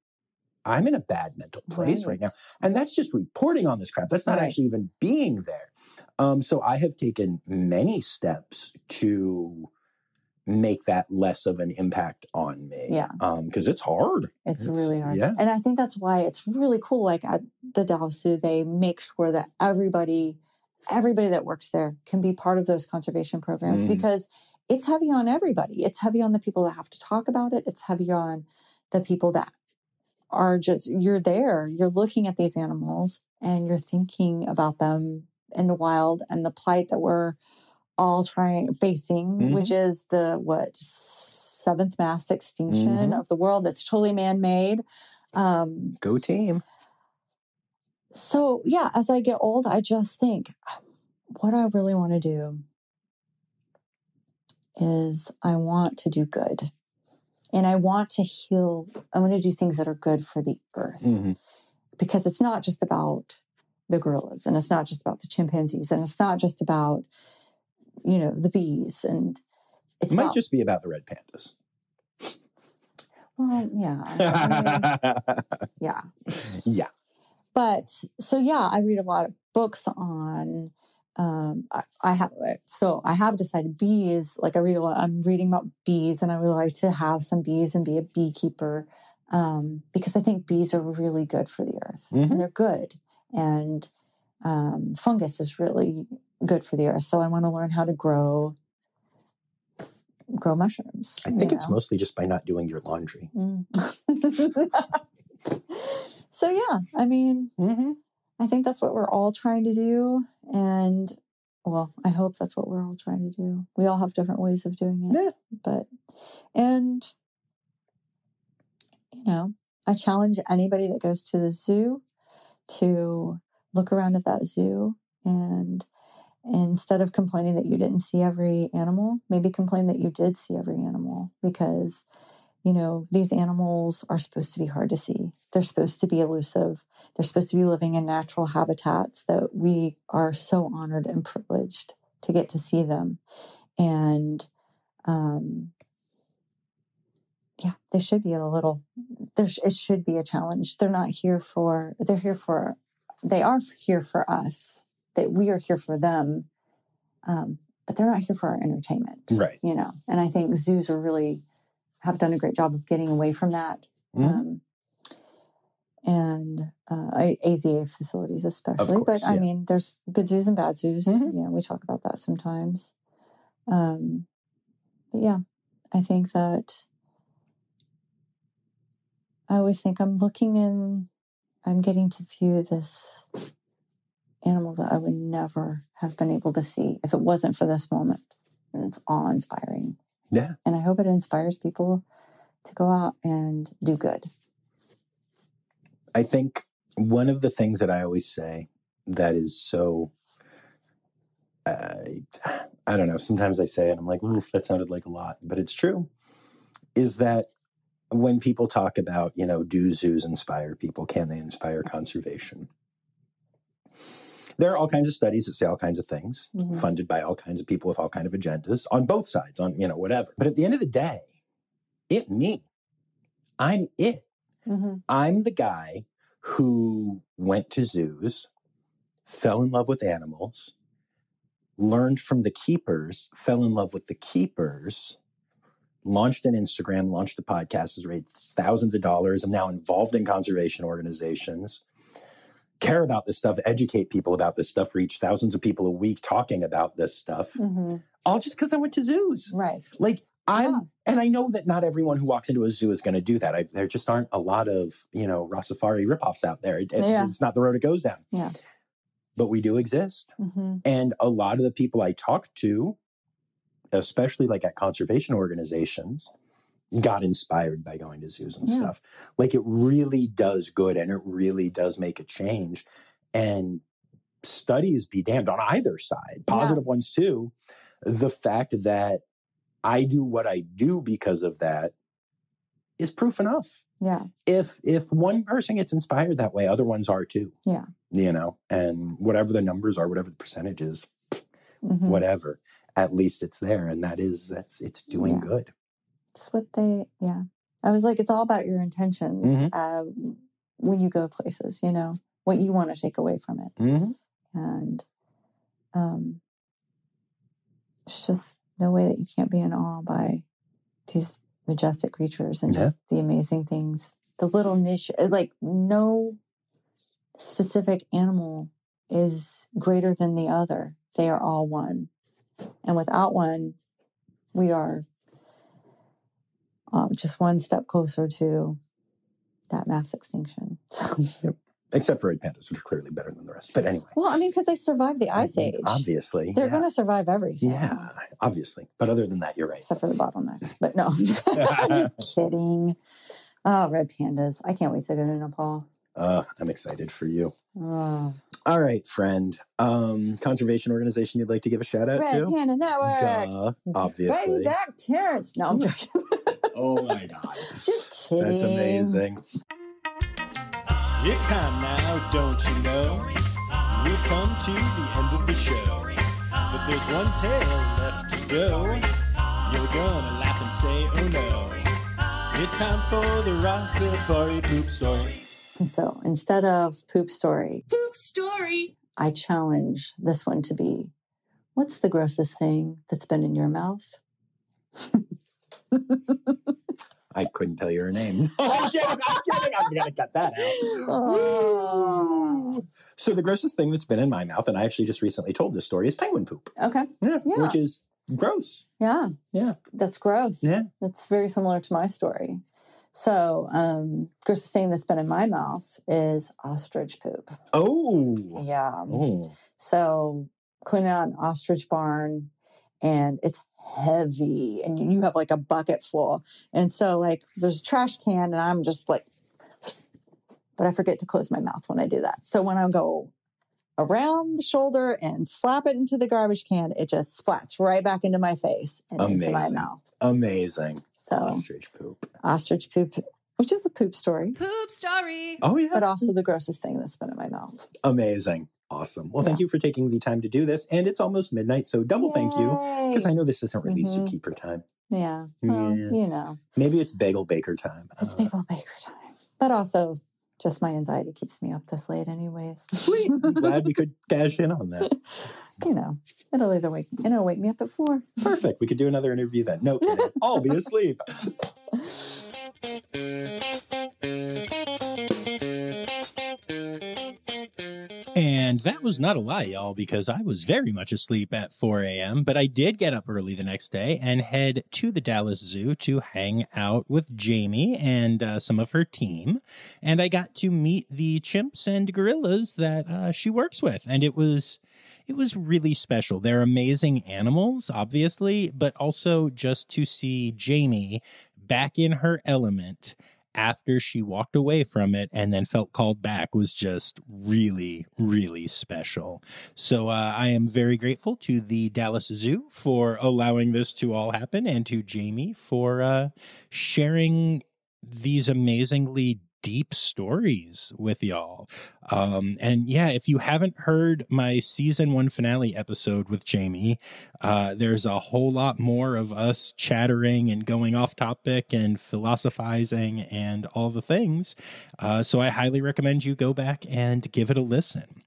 in a bad mental place right now. And that's just reporting on this crap. That's not actually even being there. So I have taken many steps to make that less of an impact on me. Yeah. Because it's hard. It's really hard. Yeah. And I think that's why it's really cool. Like at the Dallas Zoo, they make sure that everybody that works there can be part of those conservation programs because it's heavy on everybody. It's heavy on the people that have to talk about it. It's heavy on the people that are just, you're there, you're looking at these animals and you're thinking about them in the wild and the plight that we're all facing, which is the 7th mass extinction of the world that's totally man-made. Go team. So yeah, as I get old, I just think what I really want to do is I want to do good. And I want to heal. I want to do things that are good for the earth. Because it's not just about the gorillas and it's not just about the chimpanzees and it's not just about the bees, and it might just be about the red pandas. Well, yeah. Yeah. Yeah. But so, yeah, I read a lot of books on, I have decided bees, like I'm reading about bees and I would like to have some bees and be a beekeeper because I think bees are really good for the earth and they're good. And fungus is really good for the earth. So I want to learn how to grow mushrooms. I think it's mostly just by not doing your laundry. So yeah, I mean, I think that's what we're all trying to do. And well, I hope that's what we're all trying to do. We all have different ways of doing it. Yeah. I challenge anybody that goes to the zoo to look around at that zoo and instead of complaining that you didn't see every animal, maybe complain that you did see every animal because, these animals are supposed to be hard to see. They're supposed to be elusive. They're supposed to be living in natural habitats that we are so honored and privileged to get to see them. And, they should be it should be a challenge. They are here for us, that we are here for them. But they're not here for our entertainment. Right. And I think zoos have done a great job of getting away from that. And AZA facilities especially. Of course, but I mean, there's good zoos and bad zoos. We talk about that sometimes. But yeah, I think that I always think I'm getting to view this animal that I would never have been able to see if it wasn't for this moment. And it's awe-inspiring. Yeah. And I hope it inspires people to go out and do good. I think one of the things that I always say that is so, I don't know, sometimes I say it, I'm like, oof, that sounded like a lot, but it's true, is that when people talk about, do zoos inspire people? Can they inspire conservation? There are all kinds of studies that say all kinds of things, funded by all kinds of people with all kinds of agendas on both sides, on, whatever. But at the end of the day, I'm it. I'm the guy who went to zoos, fell in love with animals, learned from the keepers, fell in love with the keepers, launched an Instagram, launched a podcast, has raised thousands of dollars. I'm now involved in conservation organizations, care about this stuff, educate people about this stuff, reach thousands of people a week talking about this stuff, all just because I went to zoos. Right. Like and I know that not everyone who walks into a zoo is going to do that. There just aren't a lot of, Rossifari ripoffs out there. It's not the road it goes down. Yeah. But we do exist. And a lot of the people I talk to, especially like at conservation organizations, got inspired by going to zoos and stuff. Like it really does good and it really does make a change. And studies be damned on either side, positive ones too. The fact that I do what I do because of that is proof enough. Yeah. If one person gets inspired that way, other ones are too. Yeah. And whatever the numbers are, whatever the percentages, whatever, at least it's there. And it's doing good. It's what I was like, it's all about your intentions when you go places, what you want to take away from it. And it's just no way that you can't be in awe by these majestic creatures and just the amazing things. The little niche, like no specific animal is greater than the other. They are all one. And without one, we are just one step closer to that mass extinction. So. Except for red pandas, which are clearly better than the rest. But anyway. Well, because they survived the Ice Age. Obviously. They're going to survive everything. Yeah, obviously. But other than that, you're right. Except for the bottlenecks. But no, I'm just kidding. Oh, red pandas. I can't wait to go to Nepal. I'm excited for you. All right, friend. Conservation organization you'd like to give a shout out to? Red Panda Network. Duh, obviously. Bring back Terrence. No, I'm joking. Oh my God. Just kidding. That's amazing. It's time now, don't you know? We've come to the end of the show. But there's one tale left to go. You're gonna laugh and say, oh no. It's time for the Rossifari poop story. So instead of poop story, I challenge this one to be, what's the grossest thing that's been in your mouth? I couldn't tell you her name. I'm kidding. I'm going to cut that out. Oh. So the grossest thing that's been in my mouth, and I actually just recently told this story, is penguin poop. Okay. Yeah. Which is gross. Yeah. Yeah. That's gross. Yeah. That's very similar to my story. So, grossest thing that's been in my mouth is ostrich poop. Oh. Yeah. Oh. So, cleaning out an ostrich barn, and it's heavy, and you have like a bucket full. And so, like, there's a trash can, and I'm just like, but I forget to close my mouth when I do that. So, when I go around the shoulder and slap it into the garbage can, it just splats right back into my face and into my mouth. Amazing. So ostrich poop, which is a poop story. Poop story. Oh yeah. But also the grossest thing that's been in my mouth. Amazing. Awesome. Well, thank you for taking the time to do this. And it's almost midnight, so double thank you. Because I know this isn't really zookeeper time. Yeah. Well, Maybe it's bagel baker time. It's bagel baker time. But also, just my anxiety keeps me up this late anyways. Sweet. I'm glad we could cash in on that. It'll wake me up at 4. Perfect. We could do another interview then. No kidding. I'll be asleep. And that was not a lie, y'all, because I was very much asleep at 4 a.m., but I did get up early the next day and head to the Dallas Zoo to hang out with Jamie and some of her team. And I got to meet the chimps and gorillas that she works with. And it was really special. They're amazing animals, obviously, but also just to see Jamie back in her element after she walked away from it and then felt called back was just really, really special. So I am very grateful to the Dallas Zoo for allowing this to all happen, and to Jamie for sharing these amazingly deep stories with y'all. And yeah, if you haven't heard my season 1 finale episode with Jamie, there's a whole lot more of us chattering and going off topic and philosophizing and all the things. So I highly recommend you go back and give it a listen.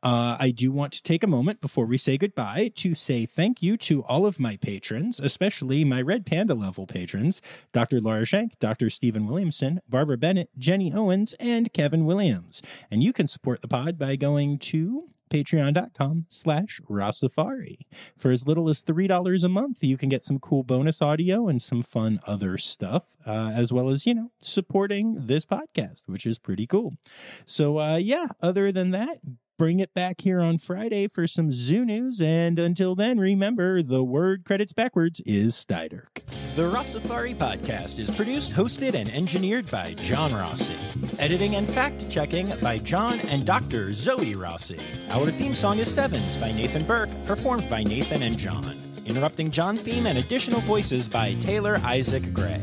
I do want to take a moment before we say goodbye to say thank you to all of my patrons, especially my Red Panda level patrons, Dr. Laura Schenk, Dr. Stephen Williamson, Barbara Bennett, Jenny Owens, and Kevin Williams. And you can support the pod by going to patreon.com/Rossifari. For as little as $3 a month, you can get some cool bonus audio and some fun other stuff, as well as, supporting this podcast, which is pretty cool. So, other than that, bring it back here on Friday for some zoo news, and until then, remember, the word credits backwards is Steiderk. The Rossifari podcast is produced, hosted, and engineered by John Rossi. Editing and fact-checking by John and Dr. Zoe Rossi. Our theme song is Sevens by Nathan Burke, performed by Nathan and John. Interrupting John theme and additional voices by Taylor Isaac Gray.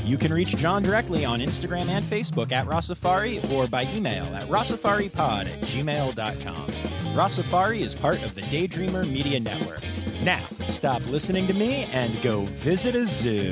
You can reach John directly on Instagram and Facebook at Rossifari, or by email at rossifaripod@gmail.com. Rossifari is part of the Daydreamer Media Network. Now, stop listening to me and go visit a zoo.